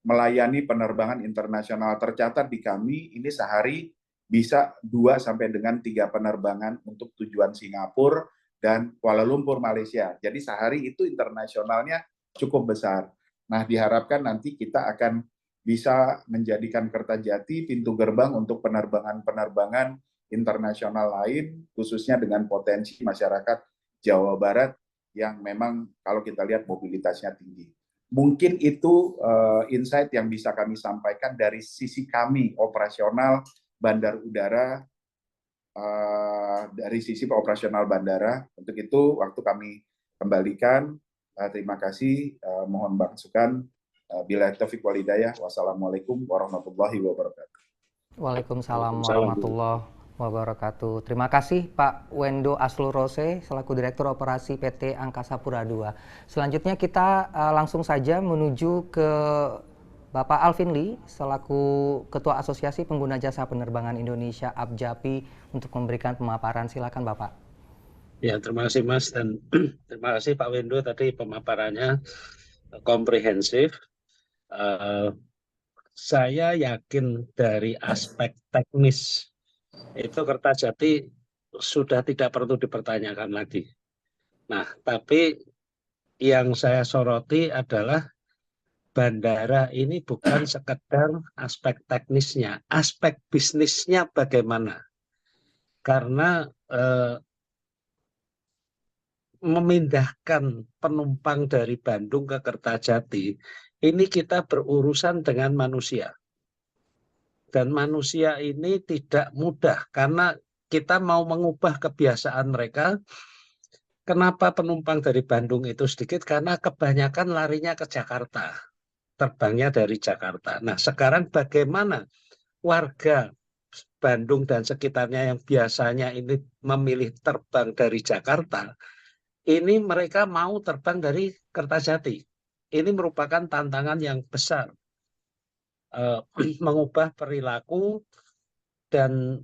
melayani penerbangan internasional. Tercatat di kami, ini sehari bisa 2 sampai dengan 3 penerbangan untuk tujuan Singapura dan Kuala Lumpur, Malaysia. Jadi sehari itu internasionalnya cukup besar. Nah, diharapkan nanti kita akan bisa menjadikan Kertajati pintu gerbang untuk penerbangan-penerbangan internasional lain, khususnya dengan potensi masyarakat Jawa Barat yang memang kalau kita lihat mobilitasnya tinggi. Mungkin itu insight yang bisa kami sampaikan dari sisi kami operasional bandar udara, dari sisi operasional bandara. Untuk itu waktu kami kembalikan. Terima kasih. Mohon masukan. Bila taufik walhidayah. Wassalamualaikum warahmatullahi wabarakatuh. Waalaikumsalam Waalaikumsalam. warahmatullahi wabarakatuh. Terima kasih Pak Wendo Aslurose selaku Direktur Operasi PT Angkasa Pura II. Selanjutnya kita langsung saja menuju ke Bapak Alvin Lee selaku Ketua Asosiasi Pengguna Jasa Penerbangan Indonesia APJAPI untuk memberikan pemaparan. Silakan Bapak. Ya, terima kasih Mas, dan terima kasih Pak Wendo tadi pemaparannya komprehensif. Saya yakin dari aspek teknis itu Kertajati sudah tidak perlu dipertanyakan lagi. Nah, tapi yang saya soroti adalah bandara ini bukan sekedar aspek teknisnya, aspek bisnisnya bagaimana. Karena memindahkan penumpang dari Bandung ke Kertajati, ini kita berurusan dengan manusia. Dan manusia ini tidak mudah, karena kita mau mengubah kebiasaan mereka. Kenapa penumpang dari Bandung itu sedikit? Karena kebanyakan larinya ke Jakarta, terbangnya dari Jakarta. Nah, sekarang bagaimana warga Bandung dan sekitarnya yang biasanya ini memilih terbang dari Jakarta, ini mereka mau terbang dari Kertajati. Ini merupakan tantangan yang besar. Mengubah perilaku, dan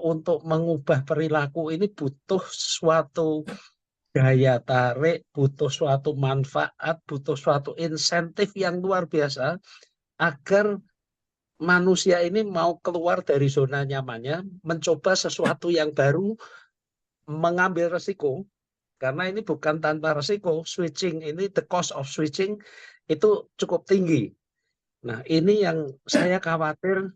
untuk mengubah perilaku ini butuh suatu daya tarik, butuh suatu manfaat, butuh suatu insentif yang luar biasa agar manusia ini mau keluar dari zona nyamannya, mencoba sesuatu yang baru, mengambil resiko. Karena ini bukan tanpa resiko, switching ini, the cost of switching itu cukup tinggi. Nah, ini yang saya khawatir,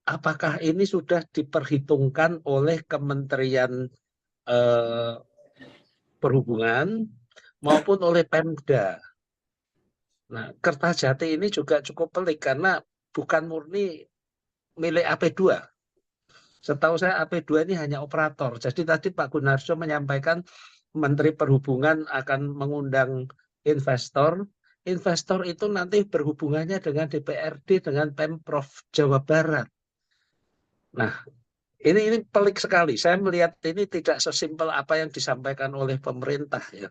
apakah ini sudah diperhitungkan oleh Kementerian Perhubungan maupun oleh Pemda. Nah, Kertajati ini juga cukup pelik karena bukan murni milik AP2. Setahu saya AP2 ini hanya operator. Jadi tadi Pak Gunarso menyampaikan Menteri Perhubungan akan mengundang investor. Investor itu nanti berhubungannya dengan DPRD, dengan Pemprov Jawa Barat. Nah, ini pelik sekali. Saya melihat ini tidak sesimpel apa yang disampaikan oleh pemerintah. Ya.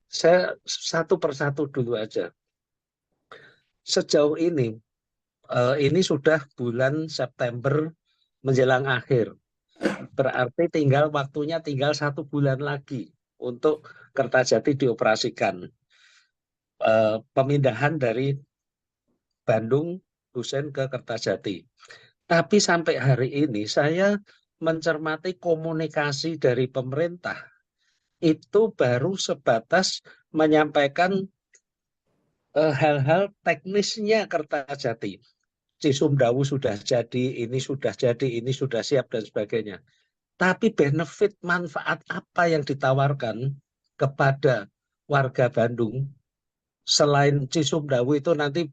Saya satu persatu dulu aja. Sejauh ini sudah bulan September menjelang akhir. Berarti waktunya tinggal 1 bulan lagi untuk Kertajati dioperasikan. Pemindahan dari Bandung Husein ke Kertajati. Tapi sampai hari ini saya mencermati komunikasi dari pemerintah itu baru sebatas menyampaikan hal-hal teknisnya Kertajati. Cisumdawu sudah jadi, ini sudah jadi, ini sudah siap dan sebagainya. Tapi benefit manfaat apa yang ditawarkan kepada warga Bandung selain Cisumdawu itu nanti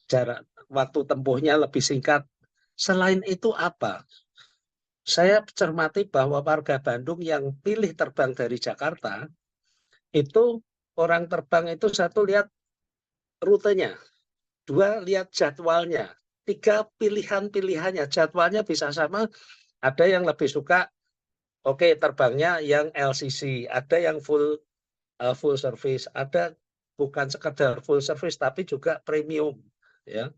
jarak waktu tempuhnya lebih singkat. Selain itu apa? Saya cermati bahwa warga Bandung yang pilih terbang dari Jakarta itu, orang terbang itu satu lihat rutenya, dua lihat jadwalnya, tiga pilihan-pilihannya. Jadwalnya bisa sama, ada yang lebih suka terbangnya yang LCC, ada yang full service, ada bukan sekedar full service tapi juga premium, ya.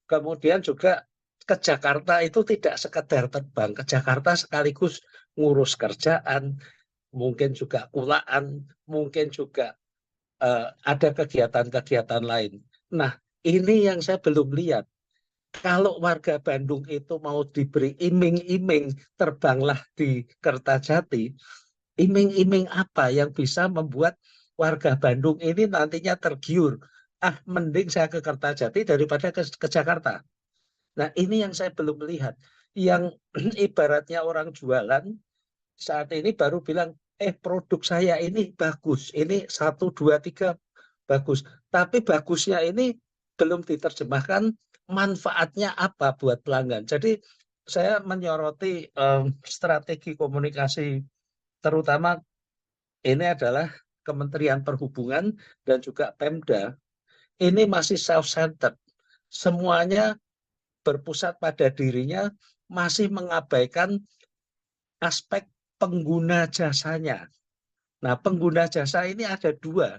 Kemudian juga ke Jakarta itu tidak sekedar terbang, ke Jakarta sekaligus ngurus kerjaan, mungkin juga kulaan, mungkin juga ada kegiatan-kegiatan lain. Nah, ini yang saya belum lihat. Kalau warga Bandung itu mau diberi iming-iming terbanglah di Kertajati, iming-iming apa yang bisa membuat warga Bandung ini nantinya tergiur mending saya ke Kertajati daripada ke Jakarta. Nah, ini yang saya belum melihat. Yang ibaratnya orang jualan saat ini baru bilang, produk saya ini bagus, ini 1, 2, 3 bagus. Tapi bagusnya ini belum diterjemahkan manfaatnya apa buat pelanggan. Jadi saya menyoroti strategi komunikasi, terutama ini adalah Kementerian Perhubungan dan juga Pemda, ini masih self-centered. Semuanya berpusat pada dirinya, masih mengabaikan aspek pengguna jasanya. Nah, pengguna jasa ini ada 2.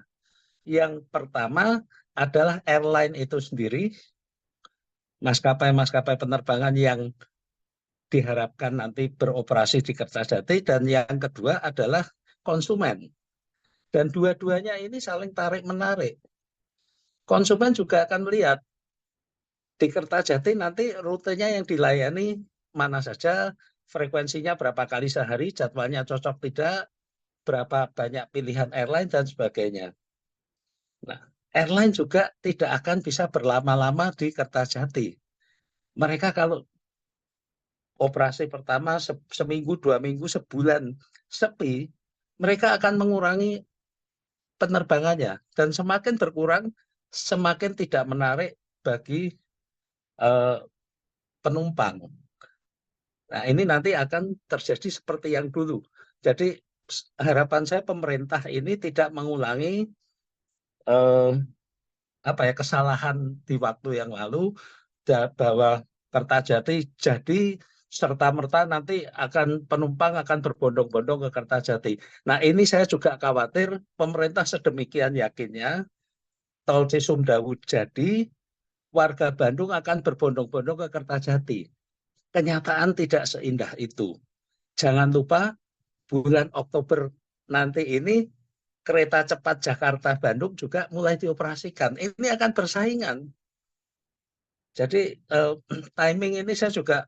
Yang pertama adalah airline itu sendiri, maskapai-maskapai penerbangan yang diharapkan nanti beroperasi di Kertajati, dan yang kedua adalah konsumen. Dan dua-duanya ini saling tarik-menarik. Konsumen juga akan melihat di Kertajati nanti rutenya yang dilayani mana saja, frekuensinya berapa kali sehari, jadwalnya cocok tidak, berapa banyak pilihan airline, dan sebagainya. Nah, airline juga tidak akan bisa berlama-lama di Kertajati. Mereka kalau operasi pertama seminggu, 2 minggu, sebulan sepi, mereka akan mengurangi penerbangannya. Dan semakin berkurang, semakin tidak menarik bagi penumpang. Nah, ini nanti akan terjadi seperti yang dulu. Jadi harapan saya pemerintah ini tidak mengulangi kesalahan di waktu yang lalu, bahwa Kertajati jadi serta-merta nanti penumpang akan berbondong-bondong ke Kertajati. Nah, ini saya juga khawatir pemerintah sedemikian yakinnya Tol Cisumdawu jadi, warga Bandung akan berbondong-bondong ke Kertajati. Kenyataan tidak seindah itu. Jangan lupa bulan Oktober nanti ini kereta cepat Jakarta-Bandung juga mulai dioperasikan. Ini akan bersaingan. Jadi timing ini saya juga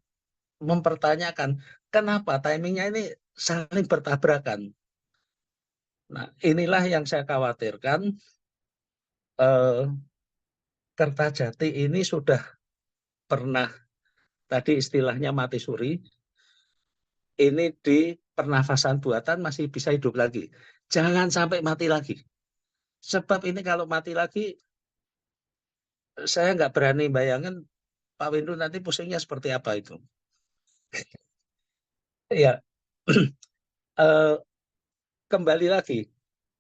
mempertanyakan, kenapa timingnya ini saling bertabrakan. Nah, inilah yang saya khawatirkan. Kertajati ini sudah pernah, tadi istilahnya mati suri, ini di pernafasan buatan masih bisa hidup lagi. Jangan sampai mati lagi. Sebab ini kalau mati lagi, saya nggak berani bayangin Pak Windu nanti pusingnya seperti apa itu. Ya, kembali lagi,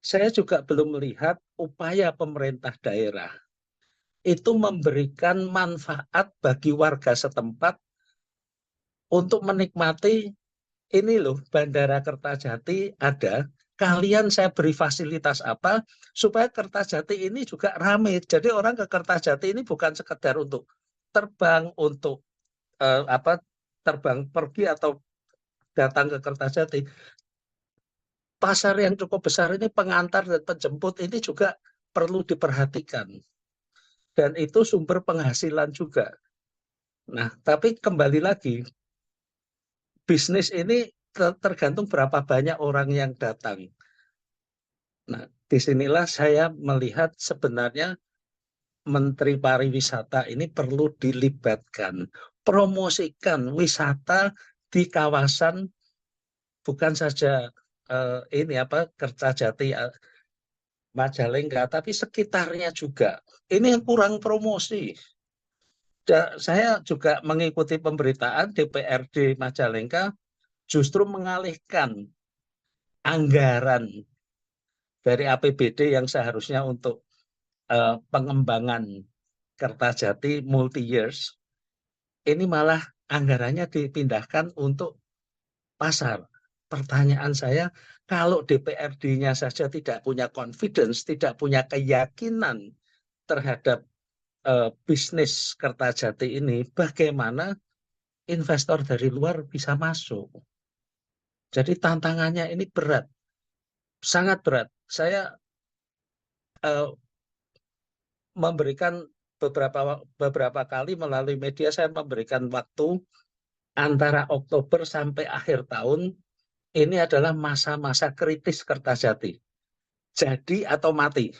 saya juga belum melihat upaya pemerintah daerah itu memberikan manfaat bagi warga setempat untuk menikmati ini loh, Bandara Kertajati ada, kalian saya beri fasilitas apa supaya Kertajati ini juga ramai. Jadi orang ke Kertajati ini bukan sekedar untuk terbang, untuk terbang pergi atau datang ke Kertajati. Pasar yang cukup besar ini, pengantar dan penjemput ini juga perlu diperhatikan. Dan itu sumber penghasilan juga. Nah, tapi kembali lagi, bisnis ini tergantung berapa banyak orang yang datang. Nah, disinilah saya melihat sebenarnya Menteri Pariwisata ini perlu dilibatkan, promosikan wisata di kawasan, bukan saja Kertajati, Majalengka, tapi sekitarnya juga. Ini yang kurang promosi. Saya juga mengikuti pemberitaan DPRD Majalengka justru mengalihkan anggaran dari APBD yang seharusnya untuk pengembangan Kertajati multi years, ini malah anggarannya dipindahkan untuk pasar. Pertanyaan saya, kalau DPRD-nya saja tidak punya confidence, tidak punya keyakinan terhadap bisnis Kertajati ini, bagaimana investor dari luar bisa masuk? Jadi tantangannya ini berat, sangat berat. Saya memberikan beberapa kali melalui media, saya memberikan waktu antara Oktober sampai akhir tahun, ini adalah masa-masa kritis Kertajati. Jadi atau mati.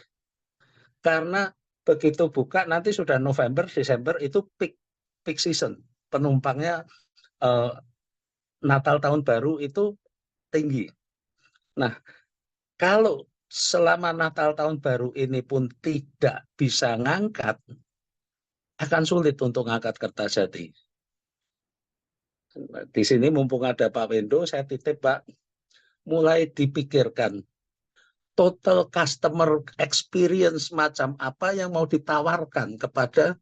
Karena begitu buka nanti sudah November, Desember itu peak season. Penumpangnya Natal tahun baru itu tinggi. Nah, kalau selama Natal tahun baru ini pun tidak bisa ngangkat, akan sulit untuk ngangkat Kertajati. Di sini mumpung ada Pak Wendo, saya titip Pak, mulai dipikirkan total customer experience macam apa yang mau ditawarkan kepada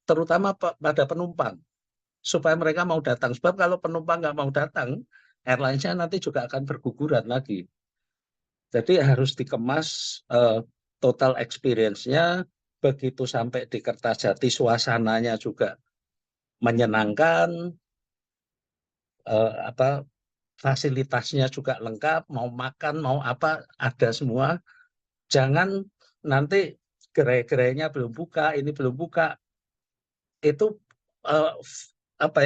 terutama pada penumpang supaya mereka mau datang. Sebab kalau penumpang nggak mau datang, airlines-nya nanti juga akan berguguran lagi. Jadi harus dikemas total experience-nya, begitu sampai di Kertajati suasananya juga menyenangkan, fasilitasnya juga lengkap, mau makan, mau apa, ada semua. Jangan nanti gerai-gerainya belum buka, ini belum buka. Itu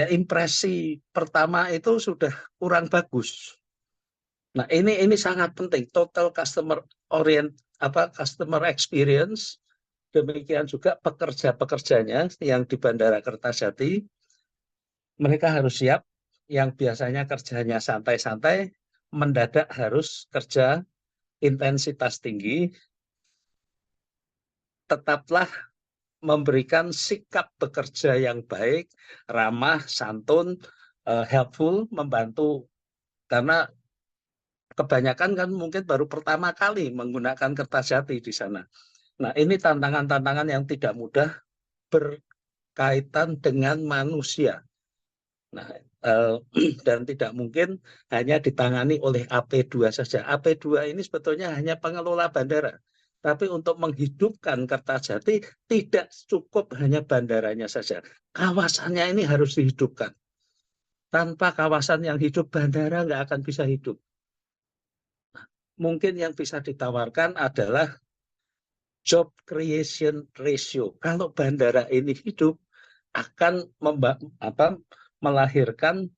impresi pertama itu sudah kurang bagus. Nah, ini sangat penting, total customer customer experience. Demikian juga pekerja-pekerjanya yang di Bandara Kertajati, mereka harus siap. Yang biasanya kerjanya santai-santai, mendadak harus kerja intensitas tinggi. Tetaplah memberikan sikap bekerja yang baik, ramah, santun, helpful, membantu. Karena kebanyakan kan mungkin baru pertama kali menggunakan Kertajati di sana. Nah, ini tantangan-tantangan yang tidak mudah berkaitan dengan manusia. Nah, dan tidak mungkin hanya ditangani oleh AP2 saja. AP2 ini sebetulnya hanya pengelola bandara. Tapi untuk menghidupkan Kertajati tidak cukup hanya bandaranya saja. Kawasannya ini harus dihidupkan. Tanpa kawasan yang hidup, bandara nggak akan bisa hidup. Mungkin yang bisa ditawarkan adalah job creation ratio. Kalau bandara ini hidup, akan melahirkan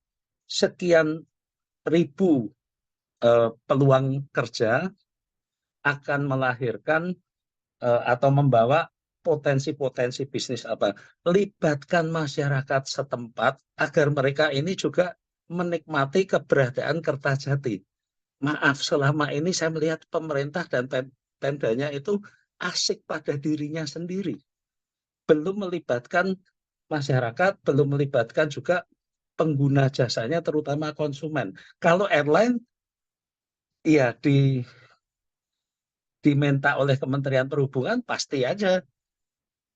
sekian ribu peluang kerja, akan melahirkan atau membawa potensi-potensi bisnis libatkan masyarakat setempat agar mereka ini juga menikmati keberadaan Kertajati. Maaf, selama ini saya melihat pemerintah dan Pemdanya itu asik pada dirinya sendiri. Belum melibatkan masyarakat, belum melibatkan juga pengguna jasanya, terutama konsumen. Kalau airline, ya diminta oleh Kementerian Perhubungan, pasti aja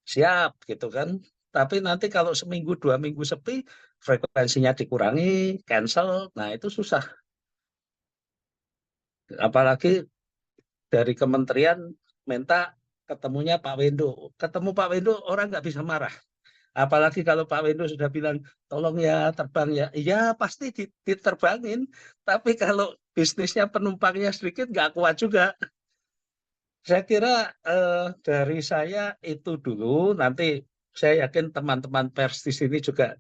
siap gitu kan. Tapi nanti kalau seminggu, 2 minggu sepi, frekuensinya dikurangi, cancel, nah itu susah. Apalagi dari kementerian minta ketemunya Pak Wendo. Ketemu Pak Wendo orang nggak bisa marah. Apalagi kalau Pak Wendo sudah bilang, tolong ya terbang ya. Iya pasti diterbangin. Tapi kalau bisnisnya penumpangnya sedikit nggak kuat juga. Saya kira dari saya itu dulu. Nanti saya yakin teman-teman pers di sini juga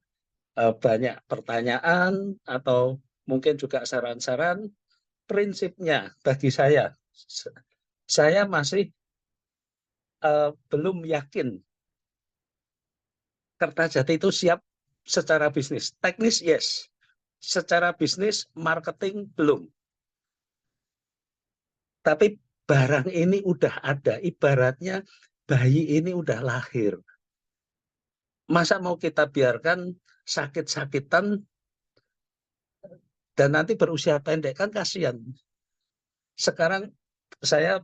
banyak pertanyaan atau mungkin juga saran-saran. Prinsipnya bagi saya masih belum yakin Kertajati itu siap secara bisnis. Teknis yes, secara bisnis marketing belum. Tapi barang ini udah ada, ibaratnya bayi ini udah lahir. Masa mau kita biarkan sakit-sakitan dan nanti berusia pendek, kan kasihan. Sekarang saya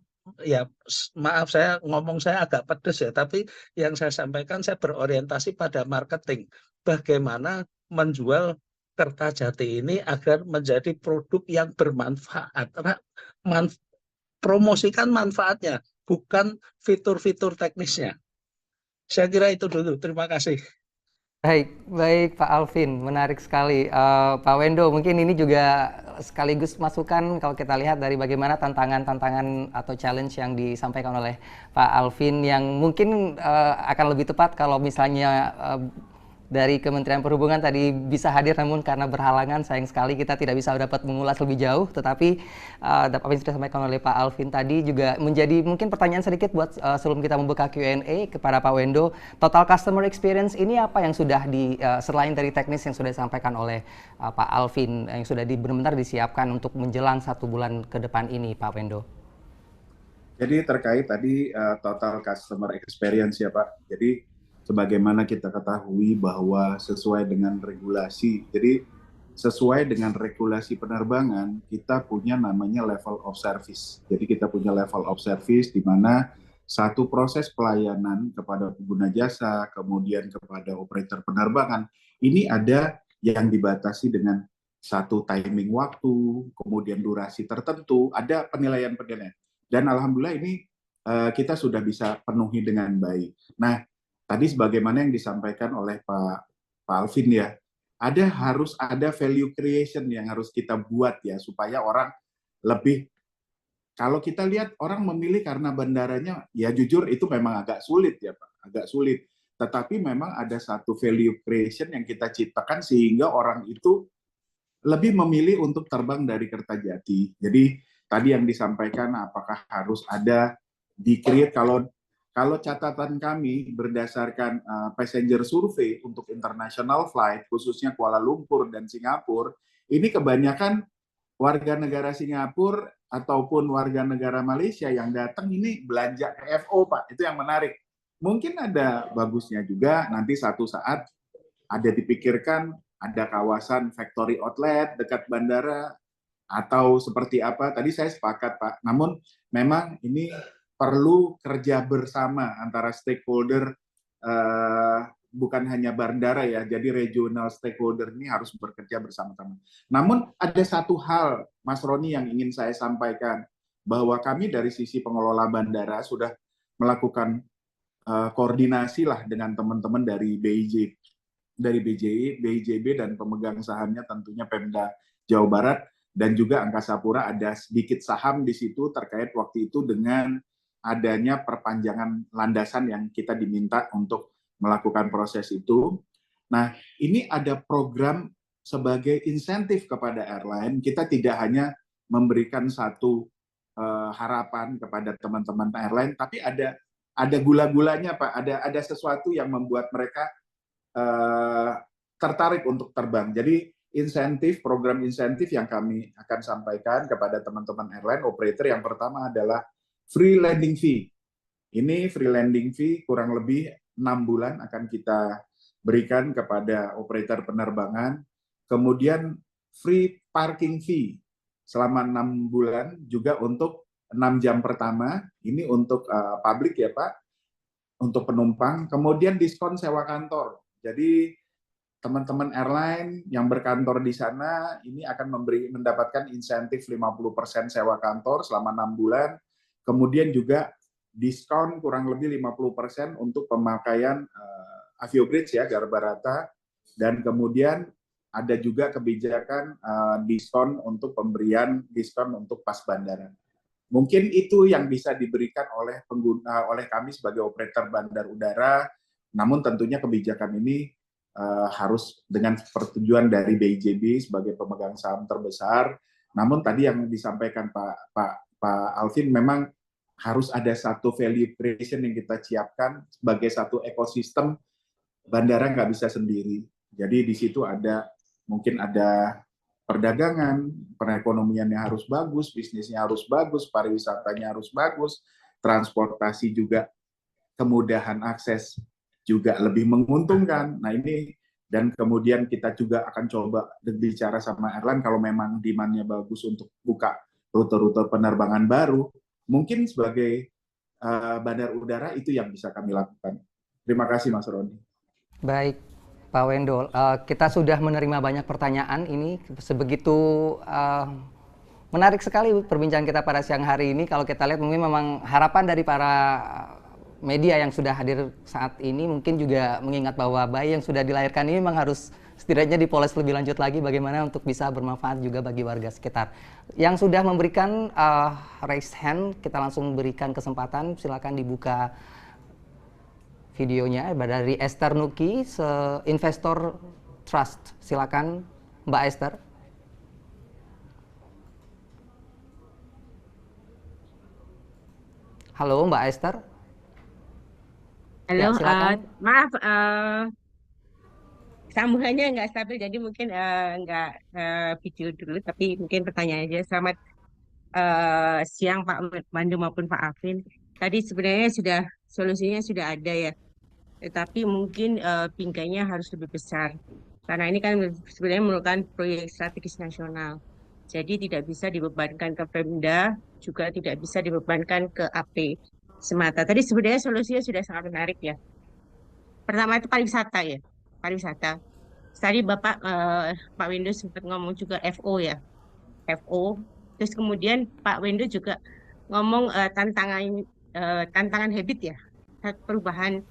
maaf saya agak pedes ya, tapi yang saya sampaikan saya berorientasi pada marketing. Bagaimana menjual Kertajati ini agar menjadi produk yang bermanfaat. Promosikan manfaatnya, bukan fitur-fitur teknisnya. Saya kira itu dulu. Terima kasih. Baik Pak Alvin, menarik sekali. Pak Wendo, mungkin ini juga sekaligus masukan kalau kita lihat dari bagaimana tantangan-tantangan atau challenge yang disampaikan oleh Pak Alvin yang mungkin akan lebih tepat kalau misalnya dari Kementerian Perhubungan tadi bisa hadir, namun karena berhalangan sayang sekali kita tidak bisa dapat mengulas lebih jauh. Tetapi apa yang sudah disampaikan oleh Pak Alvin tadi juga menjadi mungkin pertanyaan sedikit buat sebelum kita membuka Q&A kepada Pak Wendo. Total customer experience ini apa yang sudah selain dari teknis yang sudah disampaikan oleh Pak Alvin yang sudah benar-benar disiapkan untuk menjelang 1 bulan ke depan ini, Pak Wendo? Jadi terkait tadi total customer experience ya Pak. Jadi sebagaimana kita ketahui bahwa sesuai dengan regulasi, jadi sesuai dengan regulasi penerbangan, kita punya namanya level of service. Jadi kita punya level of service di mana satu proses pelayanan kepada pengguna jasa, kemudian kepada operator penerbangan, ini ada yang dibatasi dengan satu timing waktu, kemudian durasi tertentu, ada penilaian-penilaian. Dan alhamdulillah ini kita sudah bisa penuhi dengan baik. Nah, tadi sebagaimana yang disampaikan oleh Pak Alvin ya, harus ada value creation yang harus kita buat ya, supaya orang lebih, kalau kita lihat orang memilih karena bandaranya, ya jujur itu memang agak sulit ya Pak, agak sulit. Tetapi memang ada satu value creation yang kita ciptakan sehingga orang itu lebih memilih untuk terbang dari Kertajati. Jadi tadi yang disampaikan apakah harus ada di-create, kalau catatan kami berdasarkan passenger survey untuk international flight, khususnya Kuala Lumpur dan Singapura, ini kebanyakan warga negara Singapura ataupun warga negara Malaysia yang datang ini belanja KFO, Pak. Itu yang menarik. Mungkin ada bagusnya juga nanti satu saat ada dipikirkan ada kawasan factory outlet dekat bandara atau seperti apa. Tadi saya sepakat, Pak. Namun memang ini perlu kerja bersama antara stakeholder, bukan hanya bandara ya, jadi regional stakeholder ini harus bekerja bersama-sama. Namun ada satu hal, Mas Roni, yang ingin saya sampaikan, bahwa kami dari sisi pengelola bandara sudah melakukan koordinasi lah dengan teman-teman dari BIJB dan pemegang sahamnya tentunya Pemda Jawa Barat, dan juga Angkasa Pura ada sedikit saham di situ terkait waktu itu dengan adanya perpanjangan landasan yang kita diminta untuk melakukan proses itu. Nah, ini ada program sebagai insentif kepada airline. Kita tidak hanya memberikan satu harapan kepada teman-teman airline, tapi ada gula-gulanya, Pak. Ada sesuatu yang membuat mereka tertarik untuk terbang. Jadi program insentif yang kami akan sampaikan kepada teman-teman airline operator, yang pertama adalah free landing fee. Ini free landing fee kurang lebih 6 bulan akan kita berikan kepada operator penerbangan. Kemudian free parking fee selama 6 bulan juga untuk 6 jam pertama. Ini untuk publik ya Pak, untuk penumpang. Kemudian diskon sewa kantor. Jadi teman-teman airline yang berkantor di sana ini akan mendapatkan insentif 50% sewa kantor selama 6 bulan. Kemudian juga diskon kurang lebih 50% untuk pemakaian Aviobridge ya, Garuda. Dan kemudian ada juga kebijakan diskon untuk pemberian diskon untuk pas bandara. Mungkin itu yang bisa diberikan oleh kami sebagai operator bandar udara. Namun tentunya kebijakan ini harus dengan persetujuan dari BIJB sebagai pemegang saham terbesar. Namun tadi yang disampaikan Pak Alvin, memang harus ada satu value creation yang kita siapkan sebagai satu ekosistem. Bandara nggak bisa sendiri. Jadi di situ mungkin ada perdagangan, perekonomiannya harus bagus, bisnisnya harus bagus, pariwisatanya harus bagus, transportasi juga kemudahan akses juga lebih menguntungkan. Nah ini, dan kemudian kita juga akan coba berbicara sama airline kalau memang demand-nya bagus untuk buka rute-rute penerbangan baru, mungkin sebagai bandar udara itu yang bisa kami lakukan. Terima kasih Mas Roni. Baik, Pak Wendo, kita sudah menerima banyak pertanyaan ini, sebegitu menarik sekali perbincangan kita pada siang hari ini. Kalau kita lihat mungkin memang harapan dari para media yang sudah hadir saat ini mungkin juga mengingat bahwa bayi yang sudah dilahirkan ini memang harus setidaknya dipoles lebih lanjut lagi bagaimana untuk bisa bermanfaat juga bagi warga sekitar. Yang sudah memberikan raise hand, kita langsung berikan kesempatan, silakan dibuka videonya dari Esther Nuki, Investor Trust. Silakan Mbak Esther. Halo Mbak Esther. Ya, Halo, silakan. maaf, sambungannya nggak stabil, jadi mungkin nggak video dulu, tapi mungkin pertanyaan aja. Selamat siang Pak Pandu maupun Pak Alvin. Tadi sebenarnya solusinya sudah ada ya, tetapi mungkin pinggangnya harus lebih besar. Karena ini kan sebenarnya merupakan proyek strategis nasional. Jadi tidak bisa dibebankan ke Pemda, juga tidak bisa dibebankan ke AP semata. Tadi sebenarnya solusinya sudah sangat menarik ya. Pertama itu pariwisata ya, pariwisata. Tadi Bapak Pak Windu sempat ngomong juga FO ya, FO. Terus kemudian Pak Windu juga ngomong tantangan habit ya, perubahan.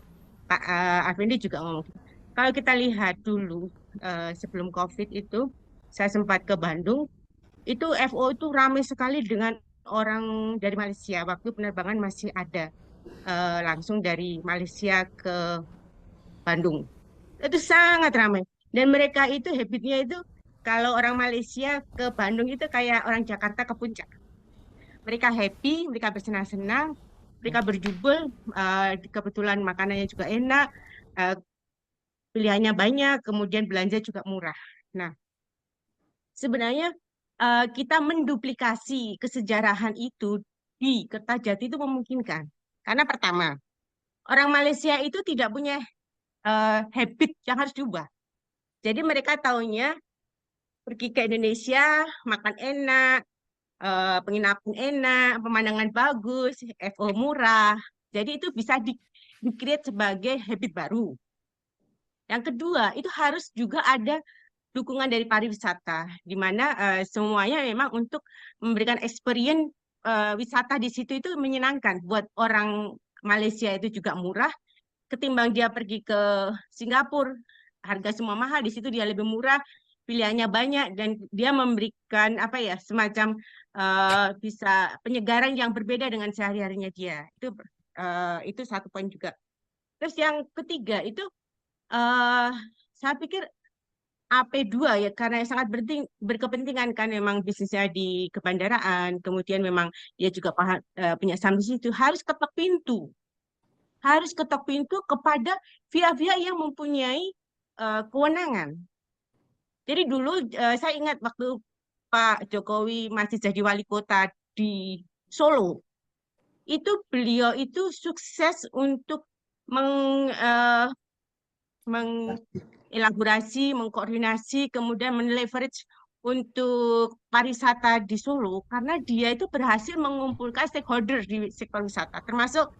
Pak Arvindi juga ngomong. Kalau kita lihat dulu sebelum COVID itu, saya sempat ke Bandung, itu FO itu ramai sekali dengan orang dari Malaysia. Waktu penerbangan masih ada langsung dari Malaysia ke Bandung. Itu sangat ramai. Dan mereka itu habitnya itu kalau orang Malaysia ke Bandung itu kayak orang Jakarta ke puncak. Mereka happy, mereka bersenang-senang, mereka berjubel, kebetulan makanannya juga enak, eh, pilihannya banyak, kemudian belanja juga murah. Nah, sebenarnya kita menduplikasi kesejarahan itu di Kertajati itu memungkinkan. Karena pertama, orang Malaysia itu tidak punya habit yang harus diubah. Jadi mereka taunya pergi ke Indonesia, makan enak, penginapan enak, pemandangan bagus, FO murah. Jadi itu bisa di-create sebagai habit baru. Yang kedua, itu harus juga ada dukungan dari pariwisata, di mana semuanya memang untuk memberikan experience wisata di situ itu menyenangkan. Buat orang Malaysia itu juga murah, ketimbang dia pergi ke Singapura, harga semua mahal, di situ dia lebih murah, pilihannya banyak, dan dia memberikan apa ya, semacam bisa penyegaran yang berbeda dengan sehari-harinya dia. Itu satu poin juga. Terus yang ketiga itu saya pikir AP2 ya, karena sangat berkepentingan kan memang bisnisnya di kebandaraan, kemudian memang dia juga punya saham di situ, harus ketok pintu kepada via-via yang mempunyai kewenangan. Jadi dulu saya ingat waktu Pak Jokowi masih jadi wali kota di Solo, itu beliau itu sukses untuk mengelaborasi, mengkoordinasi, kemudian men-leverage untuk pariwisata di Solo, karena dia itu berhasil mengumpulkan stakeholder di sektor wisata, termasuk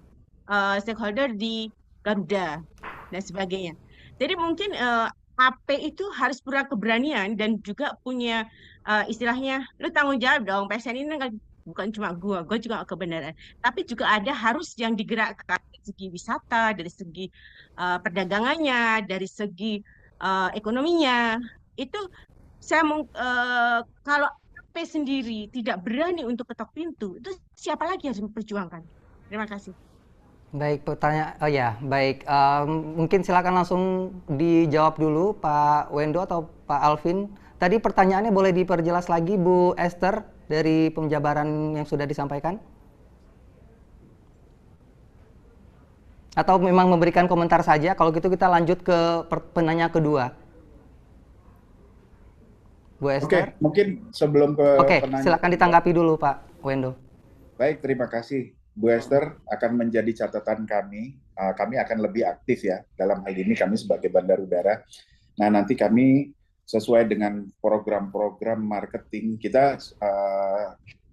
stakeholder di Garuda dan sebagainya. Jadi mungkin AP itu harus punya keberanian dan juga punya istilahnya, lu tanggung jawab dong, PSN ini kan bukan cuma gua juga kebenaran, tapi juga ada harus yang digerakkan dari segi wisata, dari segi perdagangannya, dari segi ekonominya. Itu kalau AP sendiri tidak berani untuk ketok pintu, itu siapa lagi yang harus memperjuangkan? Terima kasih. Baik, pertanyaan, oh ya, baik. Mungkin silakan langsung dijawab dulu Pak Wendo atau Pak Alvin. Tadi pertanyaannya boleh diperjelas lagi Bu Esther dari penjabaran yang sudah disampaikan? Atau memang memberikan komentar saja? Kalau gitu kita lanjut ke penanya kedua. Bu Esther? Oke, mungkin sebelum ke Oke, penanya. silakan ditanggapi dulu Pak Wendo. Baik, terima kasih. Bu Esther, akan menjadi catatan kami. Kami akan lebih aktif ya dalam hal ini kami sebagai bandar udara. Nah, nanti kami sesuai dengan program-program marketing kita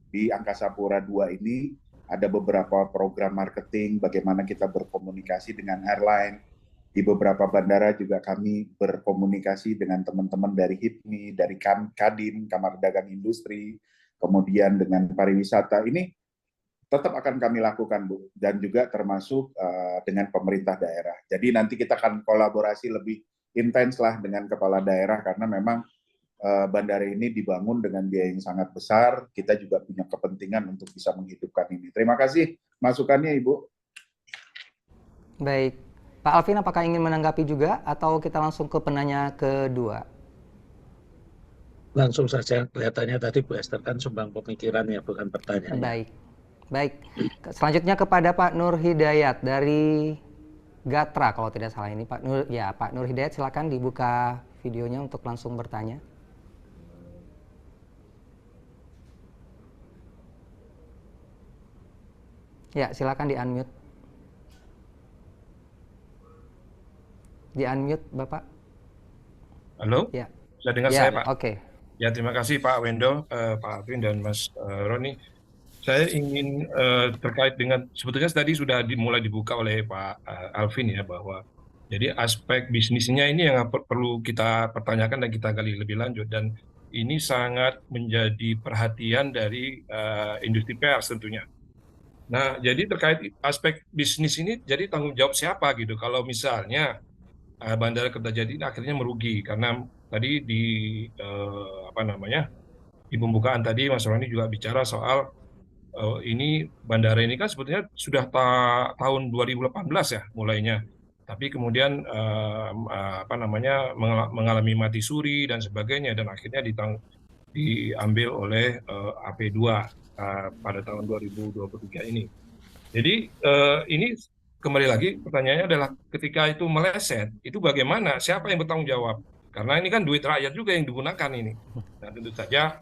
di Angkasa Pura II ini ada beberapa program marketing bagaimana kita berkomunikasi dengan airline. Di beberapa bandara juga kami berkomunikasi dengan teman-teman dari HIPMI, dari Kadin, Kamar Dagang Industri, kemudian dengan pariwisata. Ini tetap akan kami lakukan, Bu, dan juga termasuk dengan pemerintah daerah. Jadi nanti kita akan kolaborasi lebih intens lah dengan kepala daerah, karena memang bandara ini dibangun dengan biaya yang sangat besar. Kita juga punya kepentingan untuk bisa menghidupkan ini. Terima kasih masukannya, Ibu. Baik, Pak Alvin, apakah ingin menanggapi juga atau kita langsung ke penanya kedua? Langsung saja, kelihatannya tadi Bu Esther kan sumbang pemikiran ya, bukan pertanyaannya. Baik, baik. Selanjutnya kepada Pak Nur Hidayat dari Gatra kalau tidak salah ini Pak Nur. Ya, Pak Nur Hidayat, silakan dibuka videonya untuk langsung bertanya. Ya, silakan di-unmute. Di-unmute, Bapak. Halo, Ya. bisa dengar Ya, saya, Pak? oke. Ya, terima kasih Pak Wendo, Pak Alvin, dan Mas Roni. Saya ingin terkait dengan, sebetulnya tadi sudah mulai dibuka oleh Pak Alvin ya, bahwa jadi aspek bisnisnya ini yang perlu kita pertanyakan dan kita gali lebih lanjut. Dan ini sangat menjadi perhatian dari industri pers tentunya. Nah, jadi terkait aspek bisnis ini, jadi tanggung jawab siapa gitu? Kalau misalnya Bandara Kertajati ini akhirnya merugi karena tadi di di pembukaan tadi Mas Roni juga bicara soal ini bandara ini kan sebetulnya sudah tahun 2018 ya mulainya, tapi kemudian mengalami mati suri dan sebagainya dan akhirnya diambil oleh AP2 pada tahun 2023 ini. Jadi ini kembali lagi pertanyaannya adalah ketika itu meleset, itu bagaimana? Siapa yang bertanggung jawab? Karena ini kan duit rakyat juga yang digunakan ini. Nah, tentu saja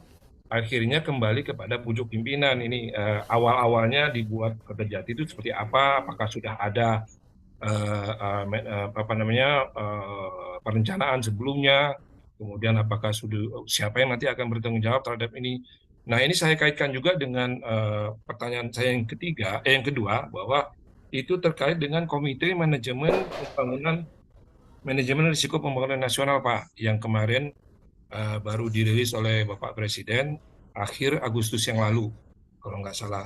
akhirnya kembali kepada pucuk pimpinan ini. Awal-awalnya dibuat Kertajati itu seperti apa? Apakah sudah ada perencanaan sebelumnya? Kemudian apakah siapa yang nanti akan bertanggung jawab terhadap ini? Nah, ini saya kaitkan juga dengan pertanyaan saya yang kedua, bahwa itu terkait dengan Komite Manajemen Risiko Pembangunan Nasional, Pak, yang kemarin baru dirilis oleh Bapak Presiden akhir Agustus yang lalu, kalau nggak salah.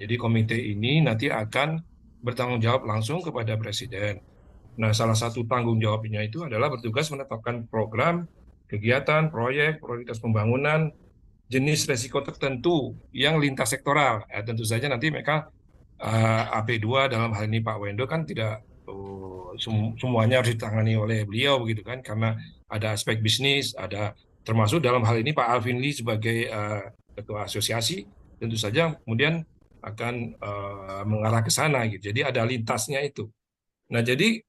Jadi komite ini nanti akan bertanggung jawab langsung kepada Presiden. Nah, salah satu tanggung jawabnya itu adalah bertugas menetapkan program, kegiatan, proyek, prioritas pembangunan, jenis resiko tertentu yang lintas sektoral. Tentu saja nanti mereka AP2 dalam hal ini Pak Wendo kan tidak semuanya harus ditangani oleh beliau begitu kan, karena ada aspek bisnis, ada termasuk dalam hal ini Pak Alvin Lee sebagai ketua asosiasi tentu saja kemudian akan mengarah ke sana gitu. Jadi ada lintasnya itu. Nah, jadi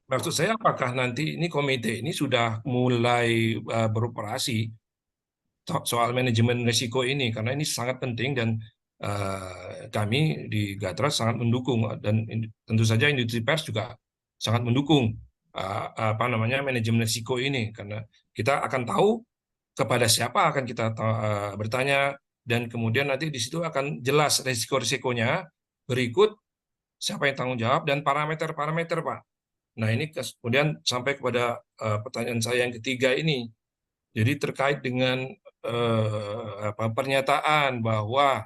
maksud saya apakah nanti ini komite ini sudah mulai beroperasi soal manajemen risiko ini, karena ini sangat penting dan kami di Gatra sangat mendukung dan tentu saja industri pers juga sangat mendukung manajemen risiko ini, karena kita akan tahu kepada siapa akan kita bertanya dan kemudian nanti di situ akan jelas risiko-risikonya, berikut siapa yang tanggung jawab dan parameter-parameter, Pak. Nah, ini kemudian sampai kepada pertanyaan saya yang ketiga ini. Jadi terkait dengan pernyataan bahwa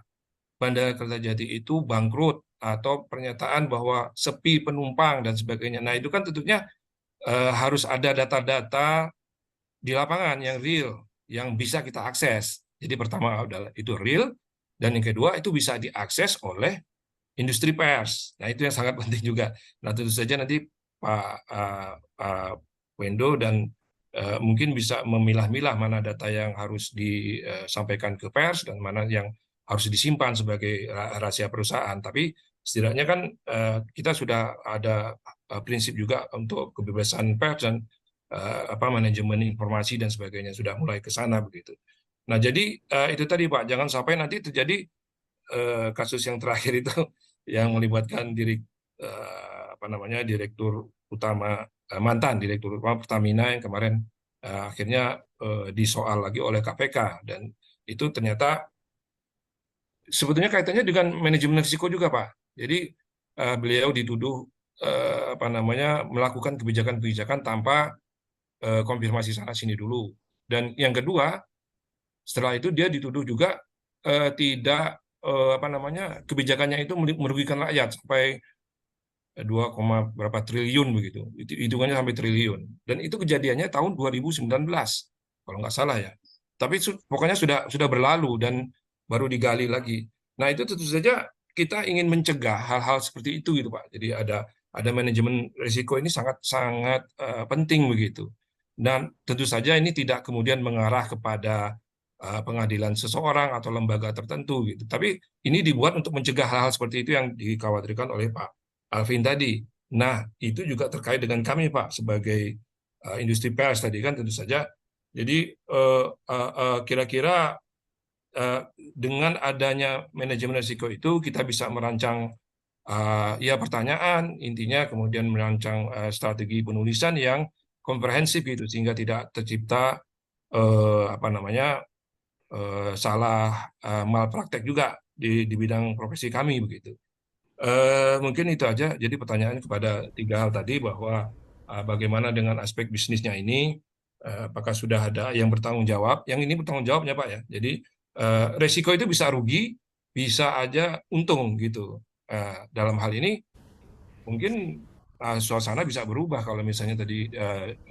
Bandara Kertajati itu bangkrut atau pernyataan bahwa sepi penumpang dan sebagainya. Nah, itu kan tentunya harus ada data-data di lapangan yang real, yang bisa kita akses. Jadi pertama adalah itu real, dan yang kedua itu bisa diakses oleh industri pers. Nah, itu yang sangat penting juga. Nah, tentu saja nanti Pak Wendo dan mungkin bisa memilah-milah mana data yang harus disampaikan ke pers dan mana yang harus disimpan sebagai rahasia perusahaan. Tapi setidaknya kan kita sudah ada prinsip juga untuk kebebasan pers dan manajemen informasi dan sebagainya sudah mulai ke sana begitu. Nah, jadi itu tadi Pak, jangan sampai nanti terjadi kasus yang terakhir itu yang melibatkan direktur utama mantan direktur utama Pertamina yang kemarin akhirnya disoal lagi oleh KPK, dan itu ternyata sebetulnya kaitannya dengan manajemen risiko juga, Pak. Jadi beliau dituduh melakukan kebijakan-kebijakan tanpa konfirmasi sana sini dulu. Dan yang kedua, setelah itu dia dituduh juga tidak kebijakannya itu merugikan rakyat sampai 2, berapa triliun begitu. Hitungannya sampai triliun. Dan itu kejadiannya tahun 2019 kalau nggak salah ya. Tapi pokoknya sudah berlalu dan baru digali lagi. Nah, itu tentu saja kita ingin mencegah hal-hal seperti itu gitu, Pak. Jadi ada ada manajemen risiko ini sangat penting begitu. Dan tentu saja ini tidak kemudian mengarah kepada pengadilan seseorang atau lembaga tertentu gitu. Tapi ini dibuat untuk mencegah hal-hal seperti itu yang dikhawatirkan oleh Pak Alvin tadi. Nah, itu juga terkait dengan kami Pak sebagai industri pers tadi kan tentu saja. Jadi kira-kira dengan adanya manajemen risiko itu kita bisa merancang ya pertanyaan intinya, kemudian merancang strategi penulisan yang komprehensif gitu sehingga tidak tercipta salah malpraktek juga di bidang profesi kami begitu. Mungkin itu aja. Jadi pertanyaan kepada 3 hal tadi bahwa bagaimana dengan aspek bisnisnya ini, apakah sudah ada yang bertanggung jawab? Yang ini bertanggung jawabnya Pak ya. Jadi resiko itu bisa rugi, bisa aja untung gitu. Dalam hal ini mungkin suasana bisa berubah kalau misalnya tadi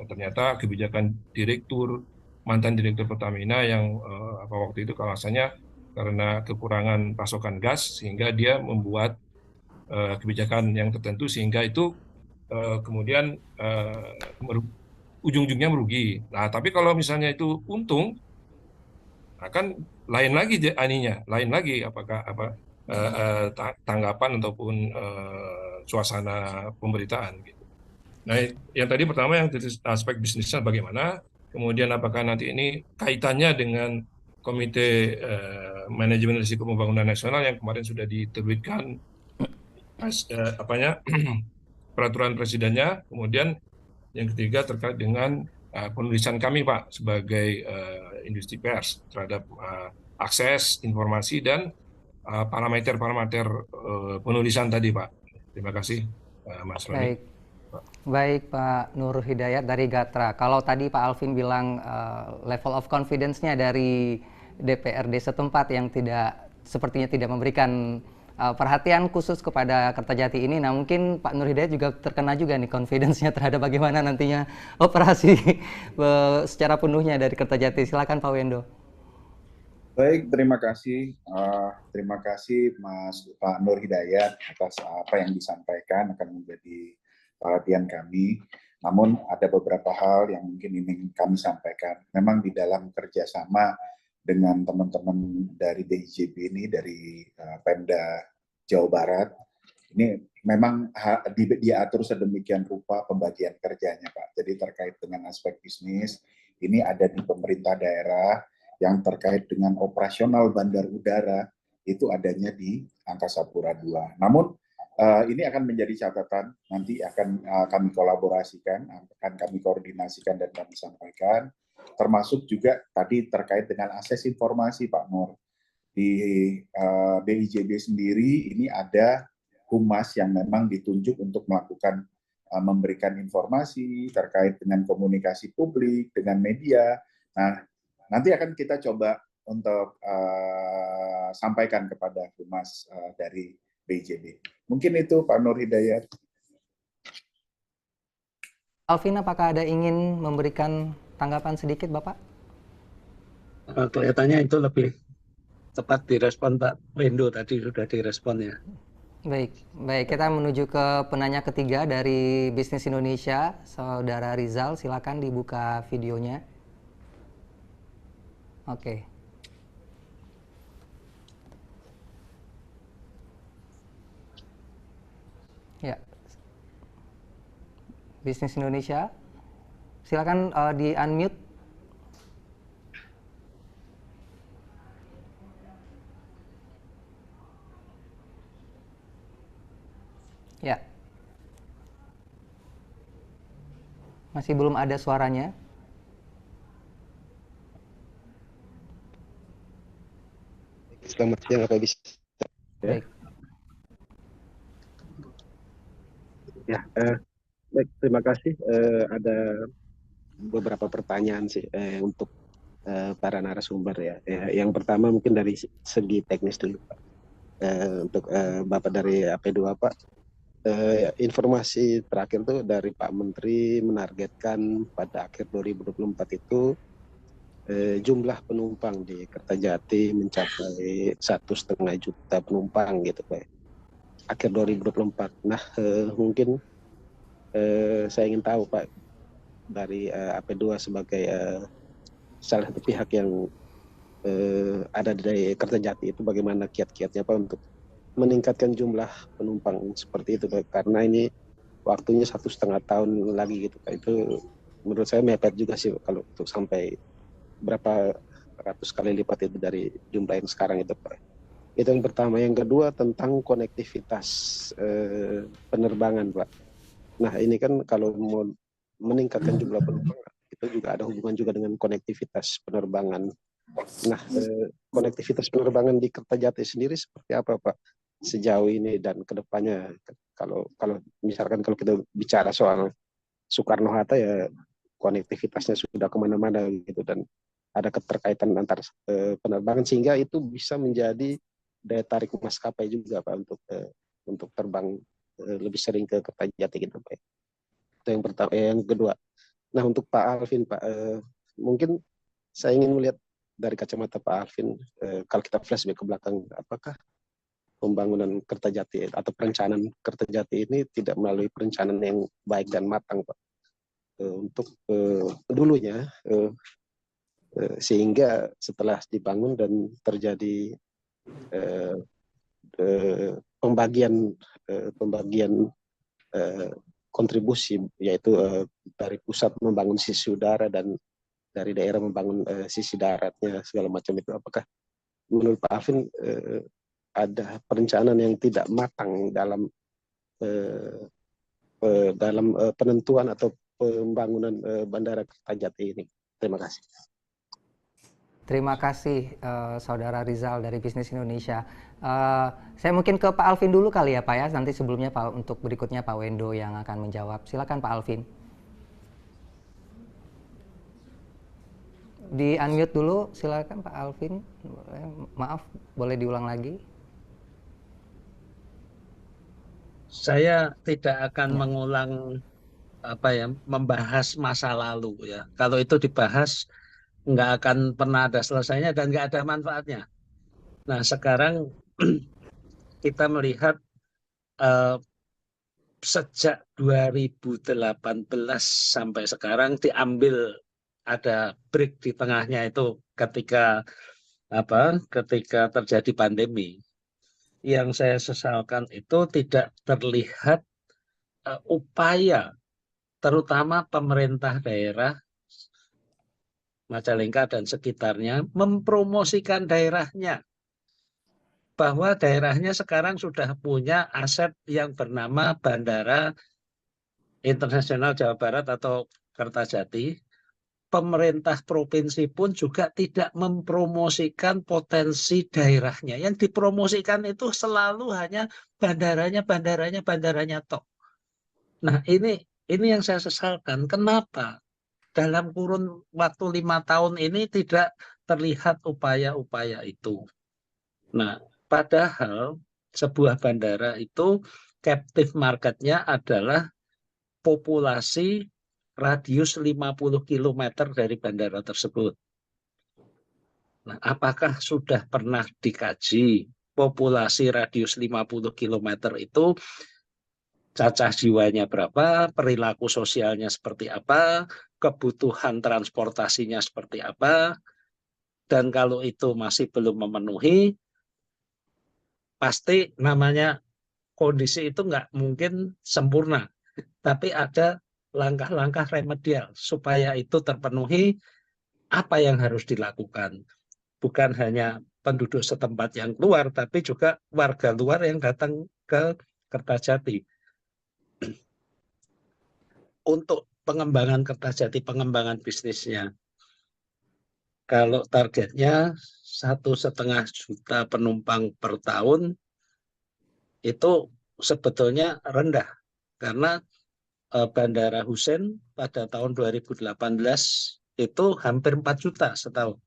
ternyata kebijakan mantan direktur Pertamina yang waktu itu kalau misalnya karena kekurangan pasokan gas sehingga dia membuat kebijakan yang tertentu sehingga itu kemudian ujung-ujungnya merugi. Nah, tapi kalau misalnya itu untung, akan lain lagi lain lagi apakah tanggapan ataupun suasana pemberitaan gitu. Nah, yang tadi pertama yang aspek bisnisnya bagaimana, kemudian apakah nanti ini kaitannya dengan Komite Manajemen Risiko Pembangunan Nasional yang kemarin sudah diterbitkan peraturan presidennya, kemudian yang ketiga terkait dengan penulisan kami Pak sebagai industri pers terhadap akses informasi dan parameter-parameter penulisan tadi Pak. Terima kasih Mas Roni. Baik Pak Nur Hidayat dari Gatra. Kalau tadi Pak Alvin bilang level of confidence-nya dari DPRD setempat yang sepertinya tidak memberikan perhatian khusus kepada Kertajati ini. Nah, mungkin Pak Nur Hidayat juga terkena juga nih confidence-nya terhadap bagaimana nantinya operasi secara penuhnya dari Kertajati. Silakan Pak Wendo. Baik, terima kasih. Terima kasih Pak Nur Hidayat atas apa yang disampaikan, akan menjadi perhatian kami. Namun ada beberapa hal yang mungkin ingin kami sampaikan. Memang di dalam kerjasama dengan teman-teman dari DIJB ini, dari Pemda Jawa Barat, ini memang diatur sedemikian rupa pembagian kerjanya Pak. Jadi terkait dengan aspek bisnis, ini ada di pemerintah daerah, yang terkait dengan operasional bandar udara, itu adanya di Angkasa Pura II. Namun ini akan menjadi catatan, nanti akan kami kolaborasikan, akan kami koordinasikan dan kami sampaikan, termasuk juga tadi terkait dengan akses informasi Pak Nur. Di DIJB sendiri ini ada humas yang memang ditunjuk untuk melakukan memberikan informasi terkait dengan komunikasi publik, dengan media. Nah, nanti akan kita coba untuk sampaikan kepada humas dari DIJB. Mungkin itu Pak Nur Hidayat. Alvin, apakah ada ingin memberikan tanggapan sedikit Bapak? Kelihatannya itu lebih tepat direspon Pak Wendo, tadi sudah direspon ya. Baik, kita menuju ke penanya ketiga dari Bisnis Indonesia, Saudara Rizal, silakan dibuka videonya. Oke. Ya. Bisnis Indonesia, silakan di-unmute. Ya. Masih belum ada suaranya. Selamat siang, apa bisa? Baik. Ya, baik, terima kasih. Ada beberapa pertanyaan sih untuk para narasumber ya. Yang pertama mungkin dari segi teknis dulu, Pak. Untuk Bapak dari AP2, Pak. Informasi terakhir tuh dari Pak Menteri menargetkan pada akhir 2024 itu jumlah penumpang di Kertajati mencapai 1,5 juta penumpang gitu Pak. Akhir 2024. Nah, mungkin Saya ingin tahu Pak dari AP2 sebagai salah satu pihak yang ada di Kertajati itu bagaimana kiat-kiatnya Pak untuk meningkatkan jumlah penumpang seperti itu Pak. Karena ini waktunya 1,5 tahun lagi gitu Pak. Itu menurut saya mepet juga sih kalau untuk sampai berapa ratus kali lipat itu dari jumlah yang sekarang itu Pak. Itu yang pertama. Yang kedua tentang konektivitas penerbangan Pak. Nah ini kan kalau mau meningkatkan jumlah penumpang itu juga ada hubungan juga dengan konektivitas penerbangan. Nah konektivitas penerbangan di Kertajati sendiri seperti apa Pak sejauh ini dan kedepannya? Kalau misalkan kalau kita bicara soal Soekarno-Hatta ya konektivitasnya sudah kemana-mana gitu dan ada keterkaitan antar penerbangan sehingga itu bisa menjadi daya tarik maskapai juga Pak untuk terbang lebih sering ke Kertajati gitu Pak. Itu yang pertama. Yang kedua, nah untuk Pak Alvin Pak, mungkin saya ingin melihat dari kacamata Pak Alvin, kalau kita flashback ke belakang, apakah pembangunan Kertajati atau perencanaan Kertajati ini tidak melalui perencanaan yang baik dan matang Pak untuk dulunya, sehingga setelah dibangun dan terjadi pembagian kontribusi, yaitu dari pusat membangun sisi udara dan dari daerah membangun sisi daratnya segala macam itu, apakah menurut Pak Alvin ada perencanaan yang tidak matang dalam penentuan atau pembangunan Bandara Kertajati ini? Terima kasih. Terima kasih Saudara Rizal dari Bisnis Indonesia. Saya mungkin ke Pak Alvin dulu kali ya Pak ya, nanti sebelumnya Pak, untuk berikutnya Pak Wendo yang akan menjawab. Silakan Pak Alvin. Di unmute dulu, silakan Pak Alvin. Maaf, boleh diulang lagi? Saya tidak akan mengulang membahas masa lalu ya. Kalau itu dibahas nggak akan pernah ada selesainya dan nggak ada manfaatnya. Nah sekarang kita melihat sejak 2018 sampai sekarang diambil ada break di tengahnya itu ketika terjadi pandemi. Yang saya sesalkan itu tidak terlihat upaya terutama pemerintah daerah Majalengka dan sekitarnya mempromosikan daerahnya, bahwa daerahnya sekarang sudah punya aset yang bernama Bandara Internasional Jawa Barat atau Kertajati. Pemerintah provinsi pun juga tidak mempromosikan potensi daerahnya. Yang dipromosikan itu selalu hanya bandaranya tok. Nah ini yang saya sesalkan. Kenapa dalam kurun waktu 5 tahun ini tidak terlihat upaya-upaya itu? Nah, padahal sebuah bandara itu captive marketnya adalah populasi radius 50 km dari bandara tersebut. Nah, apakah sudah pernah dikaji populasi radius 50 km itu cacah jiwanya berapa, perilaku sosialnya seperti apa, kebutuhan transportasinya seperti apa, dan kalau itu masih belum memenuhi, pasti namanya kondisi itu nggak mungkin sempurna, tapi ada langkah-langkah remedial supaya itu terpenuhi. Apa yang harus dilakukan? Bukan hanya penduduk setempat yang keluar, tapi juga warga luar yang datang ke Kertajati. Untuk pengembangan Kertajati, pengembangan bisnisnya, kalau targetnya 1,5 juta penumpang per tahun, itu sebetulnya rendah. Karena Bandara Husein pada tahun 2018 itu hampir 4 juta setahun.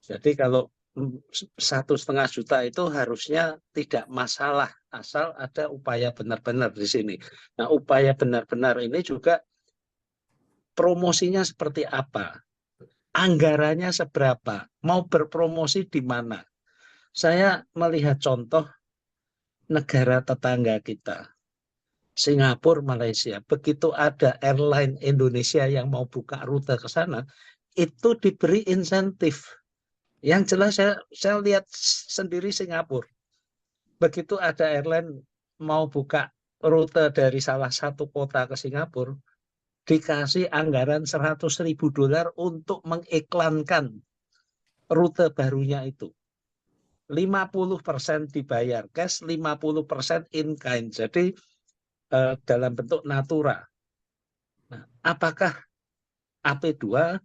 Jadi kalau 1,5 juta itu harusnya tidak masalah, asal ada upaya benar-benar di sini. Nah, upaya benar-benar ini juga promosinya seperti apa? Anggarannya seberapa? Mau berpromosi di mana? Saya melihat contoh negara tetangga kita. Singapura, Malaysia, begitu ada airline Indonesia yang mau buka rute ke sana, itu diberi insentif. Yang jelas saya lihat sendiri Singapura. Begitu ada airline mau buka rute dari salah satu kota ke Singapura, dikasih anggaran $100.000 untuk mengiklankan rute barunya itu. 50% dibayar cash, 50% in kind. Jadi dalam bentuk natura. Nah, apakah AP2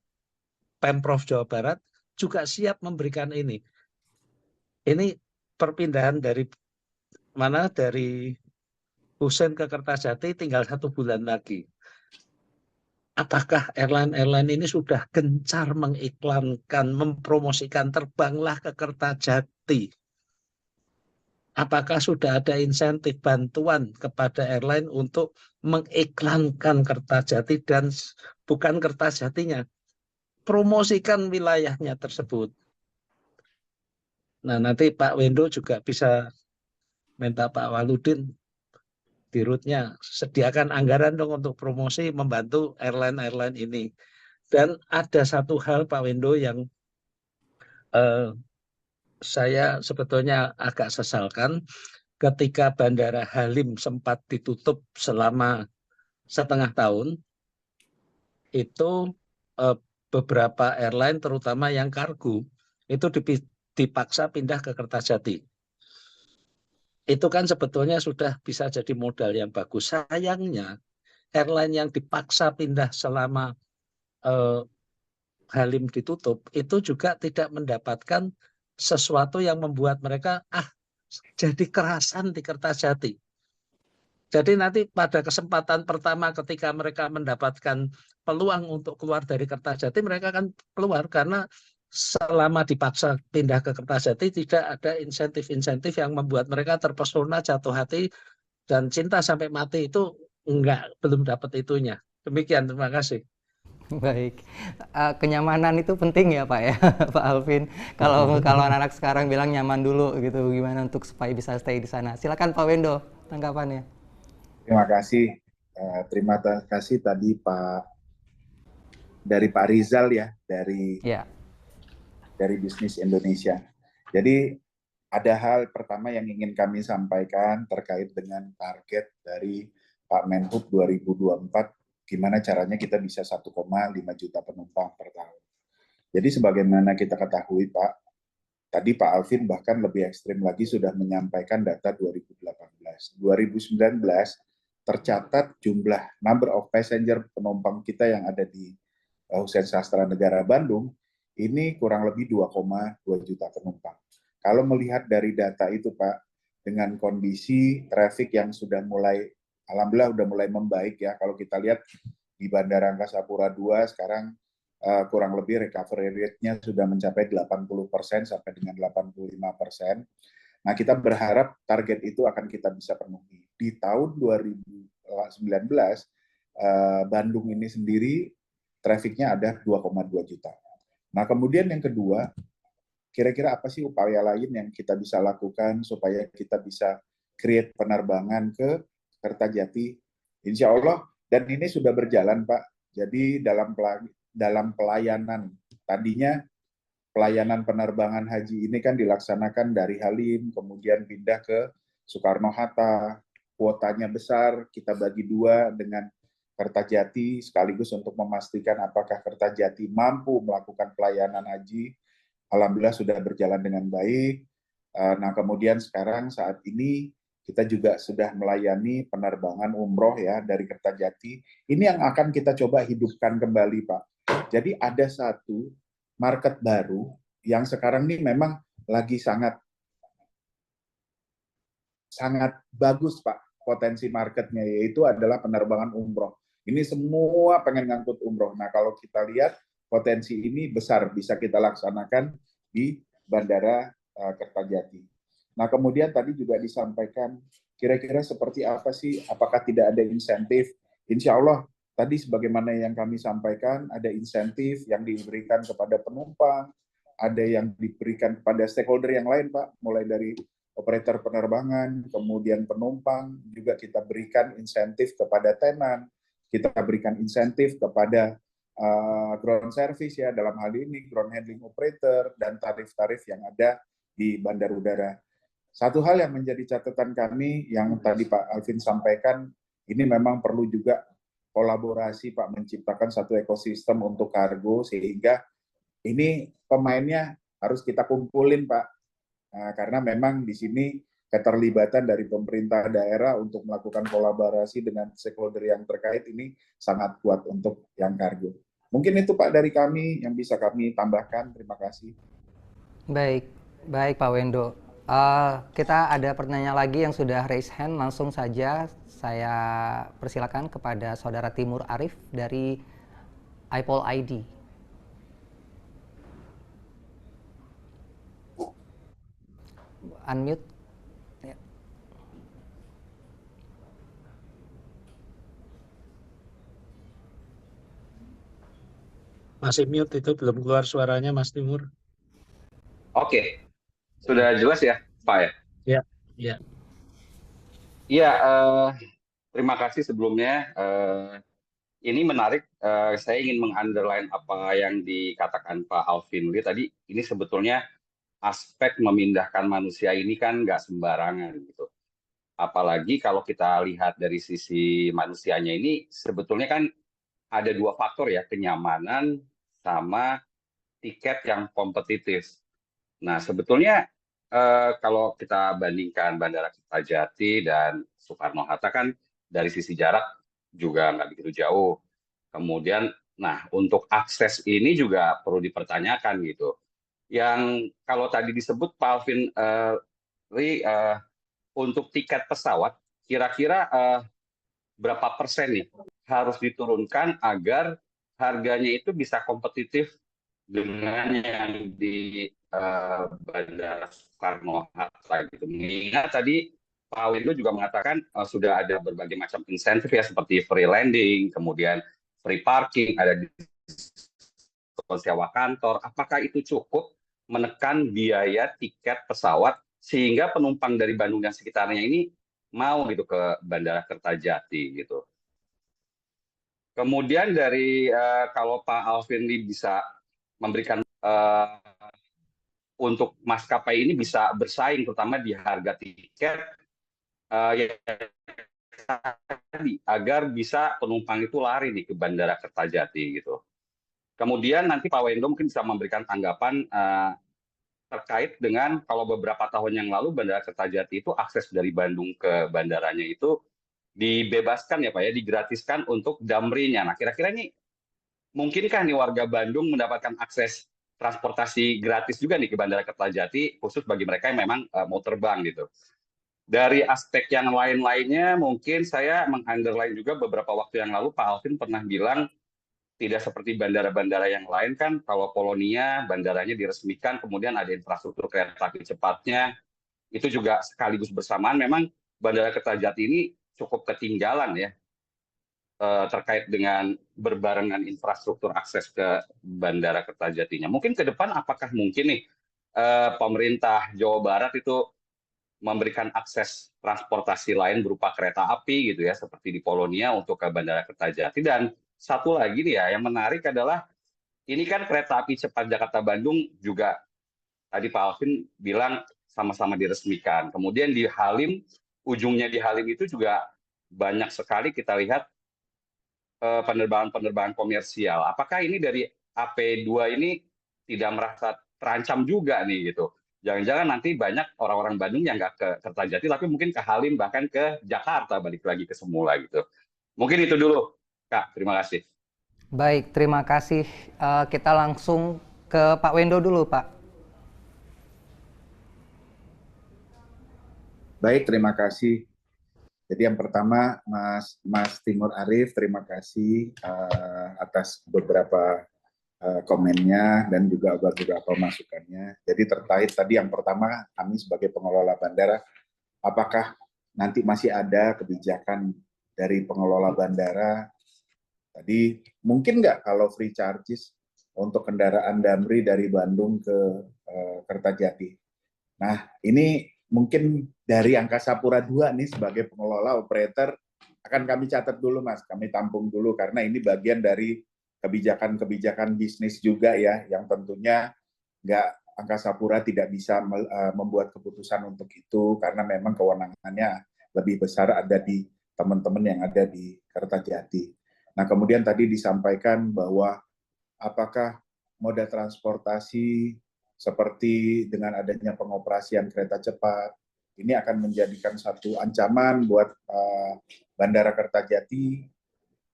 Pemprov Jawa Barat juga siap memberikan ini? Ini perpindahan dari mana? Dari Husein ke Kertajati tinggal 1 bulan lagi. Apakah airline-airline ini sudah gencar mengiklankan, mempromosikan terbanglah ke Kertajati? Apakah sudah ada insentif bantuan kepada airline untuk mengiklankan Kertajati dan bukan Kertajatinya, promosikan wilayahnya tersebut. Nah, nanti Pak Wendo juga bisa minta Pak Waludin di rootnya sediakan anggaran dong untuk promosi membantu airline-airline ini. Dan ada satu hal Pak Wendo yang saya sebetulnya agak sesalkan ketika Bandara Halim sempat ditutup selama setengah tahun, itu beberapa airline terutama yang kargo itu dipaksa pindah ke Kertajati. Itu kan sebetulnya sudah bisa jadi modal yang bagus. Sayangnya airline yang dipaksa pindah selama Halim ditutup itu juga tidak mendapatkan sesuatu yang membuat mereka jadi kerasan di Kertajati. Jadi nanti pada kesempatan pertama ketika mereka mendapatkan peluang untuk keluar dari Kertajati, mereka akan keluar karena selama dipaksa pindah ke Kertajati tidak ada insentif-insentif yang membuat mereka terpesona, jatuh hati, dan cinta sampai mati. Itu belum dapat itunya. Demikian, terima kasih. Baik, kenyamanan itu penting ya Pak ya, Pak Alvin. Kalau anak-anak sekarang bilang nyaman dulu gitu, gimana untuk supaya bisa stay di sana? Silakan Pak Wendo, tanggapannya. Terima kasih. Terima kasih tadi dari Pak Rizal ya, dari Bisnis Indonesia. Jadi ada hal pertama yang ingin kami sampaikan terkait dengan target dari Pak Menhub 2024, gimana caranya kita bisa 1,5 juta penumpang per tahun. Jadi sebagaimana kita ketahui Pak, tadi Pak Alvin bahkan lebih ekstrim lagi sudah menyampaikan data 2018. 2019 tercatat jumlah number of passenger penumpang kita yang ada di Husein Sastra Negara Bandung ini kurang lebih 2,2 juta penumpang. Kalau melihat dari data itu Pak, dengan kondisi traffic yang sudah mulai, alhamdulillah sudah mulai membaik ya, kalau kita lihat di Bandara Angkasa Pura II sekarang kurang lebih recovery rate-nya sudah mencapai 80% sampai dengan 85%. Nah, kita berharap target itu akan kita bisa penuhi. Di tahun 2019, Bandung ini sendiri trafficnya ada 2,2 juta. Nah, kemudian yang kedua, kira-kira apa sih upaya lain yang kita bisa lakukan supaya kita bisa create penerbangan ke Kertajati? Insya Allah, dan ini sudah berjalan Pak. Jadi dalam pelayanan, tadinya pelayanan penerbangan haji ini kan dilaksanakan dari Halim, kemudian pindah ke Soekarno-Hatta, kuotanya besar, kita bagi 2 dengan Kertajati, sekaligus untuk memastikan apakah Kertajati mampu melakukan pelayanan haji. Alhamdulillah sudah berjalan dengan baik. Nah, kemudian sekarang saat ini kita juga sudah melayani penerbangan umroh ya dari Kertajati. Ini yang akan kita coba hidupkan kembali Pak. Jadi ada satu market baru yang sekarang ini memang lagi sangat bagus Pak potensi marketnya, yaitu adalah penerbangan umroh. Ini semua pengen ngangkut umroh. Nah, kalau kita lihat potensi ini besar bisa kita laksanakan di Bandara Kertajati. Nah, kemudian tadi juga disampaikan kira-kira seperti apa sih, apakah tidak ada insentif? Insya Allah tadi sebagaimana yang kami sampaikan, ada insentif yang diberikan kepada penumpang, ada yang diberikan kepada stakeholder yang lain Pak, mulai dari operator penerbangan, kemudian penumpang, juga kita berikan insentif kepada tenan, kita berikan insentif kepada ground service ya, dalam hal ini ground handling operator, dan tarif-tarif yang ada di bandar udara. Satu hal yang menjadi catatan kami yang tadi Pak Alvin sampaikan, ini memang perlu juga kolaborasi Pak, menciptakan satu ekosistem untuk kargo, sehingga ini pemainnya harus kita kumpulin Pak. Nah, karena memang di sini keterlibatan dari pemerintah daerah untuk melakukan kolaborasi dengan stakeholder yang terkait ini sangat kuat untuk yang kargo. Mungkin itu Pak dari kami yang bisa kami tambahkan. Terima kasih. Baik, baik Pak Wendo. Kita ada pertanyaan lagi yang sudah raise hand. Langsung saja saya persilakan kepada Saudara Timur Arif dari iPol ID. Unmute. Ya. Masih mute, itu belum keluar suaranya Mas Timur. Oke, sudah jelas ya Pak ya? Ya, ya. Iya, terima kasih sebelumnya. Ini menarik, saya ingin meng-underline apa yang dikatakan Pak Alvin Lee tadi. Ini sebetulnya aspek memindahkan manusia ini kan nggak sembarangan gitu. Apalagi kalau kita lihat dari sisi manusianya ini, sebetulnya kan ada dua faktor ya, kenyamanan sama tiket yang kompetitif. Nah, sebetulnya kalau kita bandingkan Bandara Kertajati dan Soekarno-Hatta kan dari sisi jarak juga nggak begitu jauh. Kemudian, nah untuk akses ini juga perlu dipertanyakan gitu. Yang kalau tadi disebut Pak Alvin Lee, untuk tiket pesawat, kira-kira berapa persen nih harus diturunkan agar harganya itu bisa kompetitif dengan yang di Bandara Soekarno-Hatta gitu. Mengingat tadi Pak Windu juga mengatakan sudah ada berbagai macam insentif ya, seperti free landing, kemudian free parking, ada diskon sewa kantor. Apakah itu cukup menekan biaya tiket pesawat sehingga penumpang dari Bandung dan sekitarnya ini mau gitu ke Bandara Kertajati gitu. Kemudian dari kalau Pak Alvin Lee bisa memberikan untuk maskapai ini bisa bersaing, terutama di harga tiket, agar bisa penumpang itu lari nih ke Bandara Kertajati gitu. Kemudian nanti Pak Wendo mungkin bisa memberikan tanggapan terkait dengan kalau beberapa tahun yang lalu Bandara Kertajati itu akses dari Bandung ke bandaranya itu dibebaskan ya Pak ya, digratiskan untuk Damri-nya. Nah, kira-kira ini mungkinkah nih warga Bandung mendapatkan akses transportasi gratis juga nih ke Bandara Kertajati, khusus bagi mereka yang memang mau terbang gitu. Dari aspek yang lain-lainnya, mungkin saya meng-underline juga beberapa waktu yang lalu Pak Alvin pernah bilang tidak seperti bandara-bandara yang lain kan, kalau Polonia bandaranya diresmikan, kemudian ada infrastruktur kereta api cepatnya, itu juga sekaligus bersamaan memang Bandara Kertajati ini cukup ketinggalan ya, terkait dengan berbarengan infrastruktur akses ke Bandara Kertajatinya. Mungkin ke depan apakah mungkin nih pemerintah Jawa Barat itu memberikan akses transportasi lain berupa kereta api gitu ya, seperti di Polonia untuk ke Bandara Kertajati. Dan satu lagi nih ya, yang menarik adalah ini kan kereta api cepat Jakarta-Bandung juga tadi Pak Alvin bilang sama-sama diresmikan. Kemudian di Halim, ujungnya di Halim itu juga banyak sekali kita lihat penerbangan-penerbangan komersial. Apakah ini dari AP2 ini tidak merasa terancam juga nih gitu? Jangan-jangan nanti banyak orang-orang Bandung yang nggak ke Kertajati, tapi mungkin ke Halim, bahkan ke Jakarta, balik lagi ke semula gitu. Mungkin itu dulu, Kak. Terima kasih. Baik, terima kasih. Kita langsung ke Pak Wendo dulu, Pak. Baik, terima kasih. Jadi yang pertama, Mas Timur Arif, terima kasih atas beberapa komennya dan juga beberapa masukannya. Jadi terkait tadi yang pertama, kami sebagai pengelola bandara, apakah nanti masih ada kebijakan dari pengelola bandara? Tadi mungkin nggak kalau free charges untuk kendaraan Damri dari Bandung ke Kertajati? Nah, ini mungkin dari Angkasa Pura II nih sebagai pengelola operator akan kami catat dulu Mas, kami tampung dulu karena ini bagian dari kebijakan-kebijakan bisnis juga ya, yang tentunya nggak Angkasa Pura tidak bisa membuat keputusan untuk itu karena memang kewenangannya lebih besar ada di teman-teman yang ada di Kertajati. Nah kemudian tadi disampaikan bahwa apakah moda transportasi seperti dengan adanya pengoperasian kereta cepat ini akan menjadikan satu ancaman buat Bandara Kertajati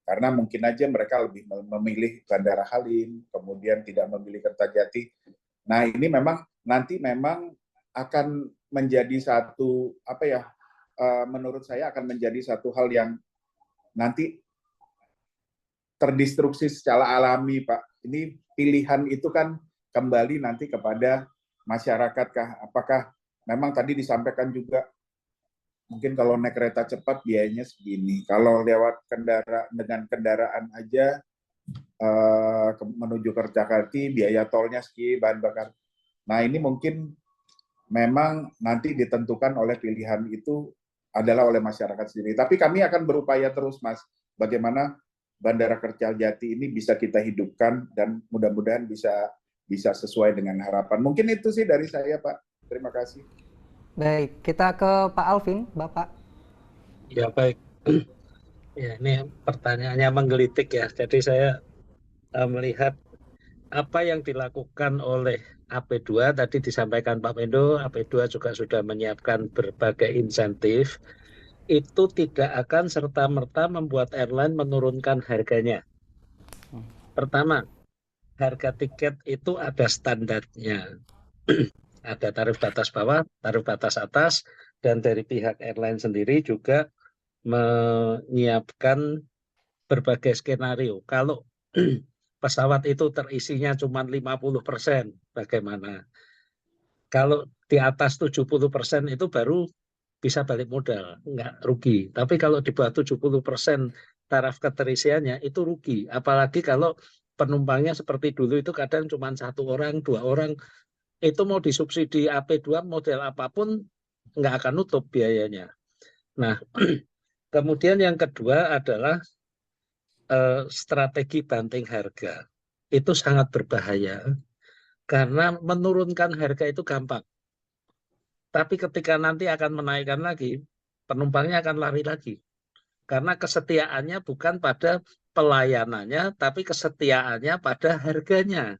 karena mungkin aja mereka lebih memilih Bandara Halim, kemudian tidak memilih Kertajati. Nah ini memang nanti memang akan menjadi satu apa ya? Menurut saya akan menjadi satu hal yang nanti terdistruksi secara alami, Pak. Ini pilihan itu kan kembali nanti kepada masyarakat kah? Apakah memang tadi disampaikan juga mungkin kalau naik kereta cepat biayanya segini, kalau lewat dengan kendaraan aja menuju Kertajati biaya tolnya segini, bahan bakar. Nah ini mungkin memang nanti ditentukan oleh pilihan itu adalah oleh masyarakat sendiri. Tapi kami akan berupaya terus Mas, bagaimana Bandara Kertajati ini bisa kita hidupkan dan mudah-mudahan bisa sesuai dengan harapan. Mungkin itu sih dari saya Pak. Terima kasih. Baik, kita ke Pak Alvin, Bapak. Ya baik. Ya ini pertanyaannya menggelitik ya. Jadi saya melihat apa yang dilakukan oleh AP2 tadi disampaikan Pak Mendo, AP2 juga sudah menyiapkan berbagai insentif. Itu tidak akan serta-merta membuat airline menurunkan harganya. Pertama, harga tiket itu ada standarnya. Ada tarif batas bawah, tarif batas atas, dan dari pihak airline sendiri juga menyiapkan berbagai skenario. Kalau pesawat itu terisinya cuma 50%, bagaimana? Kalau di atas 70% itu baru bisa balik modal, nggak rugi. Tapi kalau di bawah 70% taraf keterisiannya itu rugi. Apalagi kalau penumpangnya seperti dulu itu kadang cuma 1 orang, 2 orang, itu mau disubsidi AP2 model apapun nggak akan nutup biayanya. Nah, kemudian yang kedua adalah strategi banting harga. Itu sangat berbahaya karena menurunkan harga itu gampang. Tapi ketika nanti akan menaikkan lagi, penumpangnya akan lari lagi. Karena kesetiaannya bukan pada pelayanannya, tapi kesetiaannya pada harganya.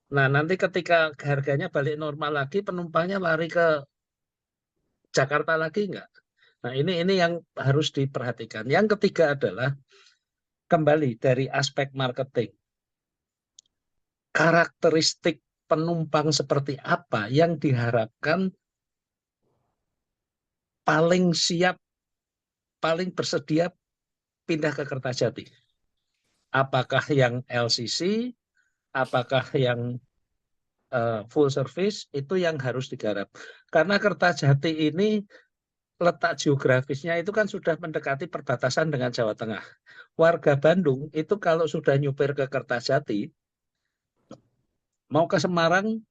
Nah, nanti ketika harganya balik normal lagi, penumpangnya lari ke Jakarta lagi enggak? Nah, ini yang harus diperhatikan. Yang ketiga adalah kembali dari aspek marketing. Karakteristik penumpang seperti apa yang diharapkan paling siap, paling bersedia pindah ke Kertajati? Apakah yang LCC, apakah yang full service, itu yang harus digarap. Karena Kertajati ini letak geografisnya itu kan sudah mendekati perbatasan dengan Jawa Tengah. Warga Bandung itu kalau sudah nyupir ke Kertajati, mau ke Semarang,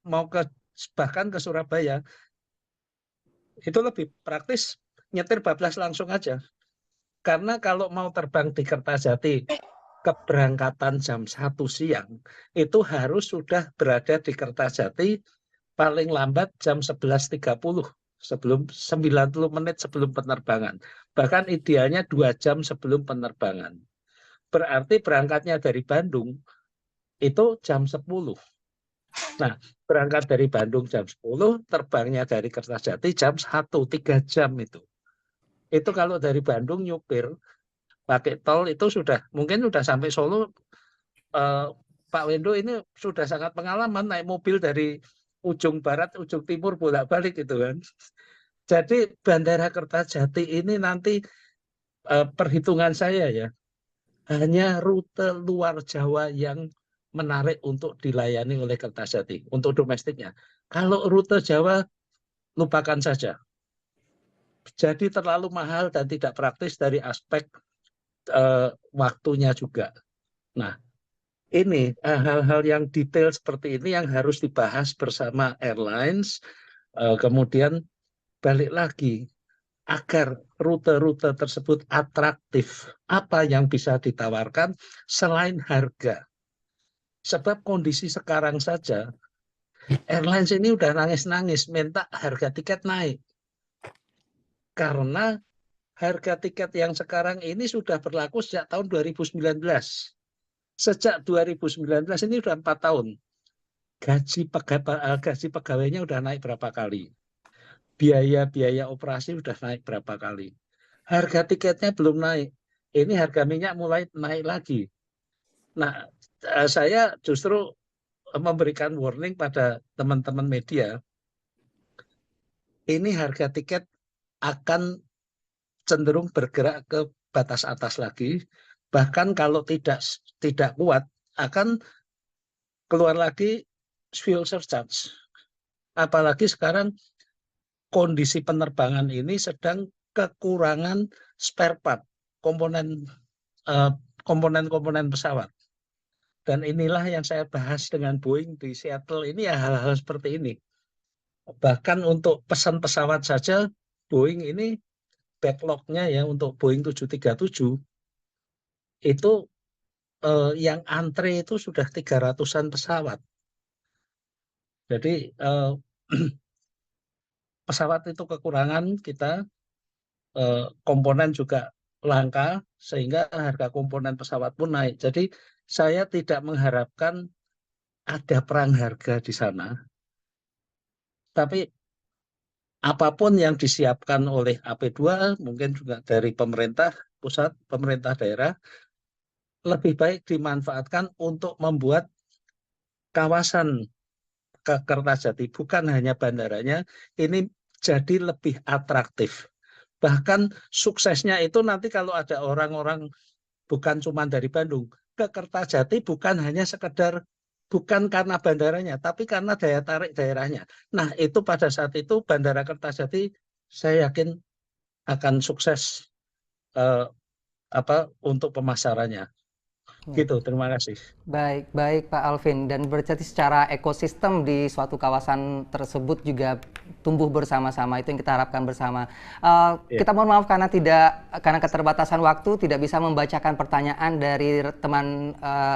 mau ke bahkan ke Surabaya, itu lebih praktis nyetir bablas langsung aja. Karena kalau mau terbang di Kertajati, keberangkatan jam 1 siang, itu harus sudah berada di Kertajati paling lambat jam 11.30, sebelum 90 menit sebelum penerbangan. Bahkan idealnya 2 jam sebelum penerbangan. Berarti berangkatnya dari Bandung, itu jam 10. Nah, berangkat dari Bandung jam 10, terbangnya dari Kertajati jam 1, 3 jam itu. Itu kalau dari Bandung nyupir pakai tol itu mungkin sudah sampai Solo. Pak Wendo ini sudah sangat pengalaman naik mobil dari ujung barat, ujung timur bolak-balik gitu kan. Jadi Bandara Kertajati ini nanti perhitungan saya ya, hanya rute luar Jawa yang menarik untuk dilayani oleh Kertajati untuk domestiknya. Kalau rute Jawa lupakan saja. Jadi terlalu mahal dan tidak praktis dari aspek waktunya juga. Nah, ini hal-hal yang detail seperti ini yang harus dibahas bersama airlines, kemudian balik lagi, agar rute-rute tersebut atraktif, apa yang bisa ditawarkan selain harga. Sebab kondisi sekarang saja, airlines ini udah nangis-nangis minta harga tiket naik. Karena harga tiket yang sekarang ini sudah berlaku sejak tahun 2019. Sejak 2019 ini sudah 4 tahun. Gaji pegawainya udah naik berapa kali. Biaya-biaya operasi sudah naik berapa kali. Harga tiketnya belum naik. Ini harga minyak mulai naik lagi. Nah, saya justru memberikan warning pada teman-teman media. Ini harga tiket akan cenderung bergerak ke batas atas lagi. Bahkan kalau tidak kuat, akan keluar lagi fuel surcharge. Apalagi sekarang kondisi penerbangan ini sedang kekurangan spare part, komponen pesawat. Dan inilah yang saya bahas dengan Boeing di Seattle ini ya, hal-hal seperti ini. Bahkan untuk pesan pesawat saja, Boeing ini backlog-nya ya untuk Boeing 737 itu yang antre itu sudah 300-an pesawat. Jadi pesawat itu kekurangan kita, komponen juga langka, sehingga harga komponen pesawat pun naik. Jadi saya tidak mengharapkan ada perang harga di sana. Tapi apapun yang disiapkan oleh AP2, mungkin juga dari pemerintah pusat, pemerintah daerah, lebih baik dimanfaatkan untuk membuat kawasan ke Kertajati, bukan hanya bandaranya, ini jadi lebih atraktif. Bahkan suksesnya itu nanti kalau ada orang-orang bukan cuma dari Bandung, ke Kertajati bukan hanya sekedar, bukan karena bandaranya, tapi karena daya tarik daerahnya. Nah, itu pada saat itu Bandara Kertajati saya yakin akan sukses untuk pemasarannya. Gitu, terima kasih. Baik Pak Alvin. Dan berarti secara ekosistem di suatu kawasan tersebut juga tumbuh bersama-sama. Itu yang kita harapkan bersama. Kita mohon maaf karena keterbatasan waktu tidak bisa membacakan pertanyaan dari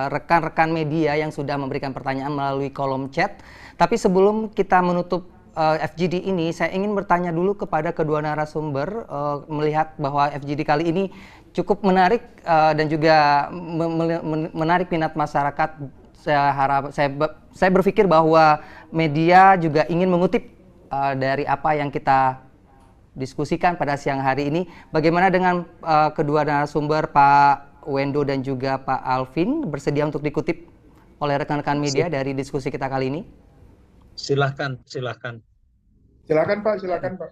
rekan-rekan media yang sudah memberikan pertanyaan melalui kolom chat. Tapi sebelum kita menutup FGD ini, saya ingin bertanya dulu kepada kedua narasumber, melihat bahwa FGD kali ini cukup menarik dan juga menarik minat masyarakat. Saya berpikir bahwa media juga ingin mengutip dari apa yang kita diskusikan pada siang hari ini. Bagaimana dengan kedua narasumber, Pak Wendo dan juga Pak Alvin, bersedia untuk dikutip oleh rekan-rekan media dari diskusi kita kali ini? Silakan. Silakan Pak.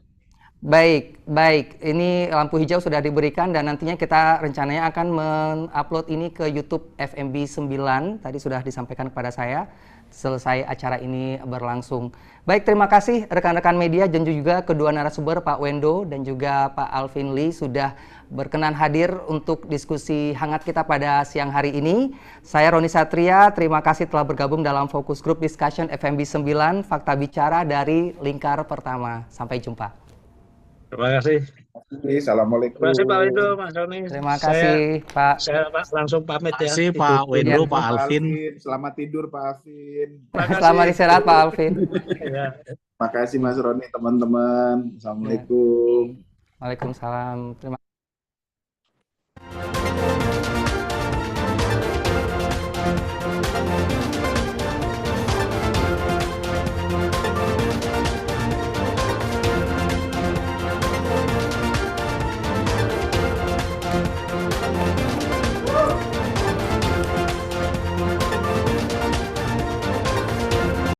Baik. Ini lampu hijau sudah diberikan dan nantinya kita rencananya akan mengupload ini ke YouTube FMB 9. Tadi sudah disampaikan kepada saya selesai acara ini berlangsung. Baik, terima kasih rekan-rekan media dan juga kedua narasumber Pak Wendo dan juga Pak Alvin Lee sudah berkenan hadir untuk diskusi hangat kita pada siang hari ini. Saya Roni Satria, terima kasih telah bergabung dalam Focus Group Discussion FMB 9, Fakta Bicara dari Lingkar Pertama. Sampai jumpa. Terima kasih. Assalamualaikum. Terima kasih Pak Wendo, Mas Roni. Terima kasih Pak. Saya langsung pamit ya. Terima kasih Pak Wendo, Pak Alvin. Selamat tidur Pak Alvin. Selamat istirahat Pak Alvin. Terima kasih Mas Roni, teman-teman. Assalamualaikum. Waalaikumsalam. Terima kasih.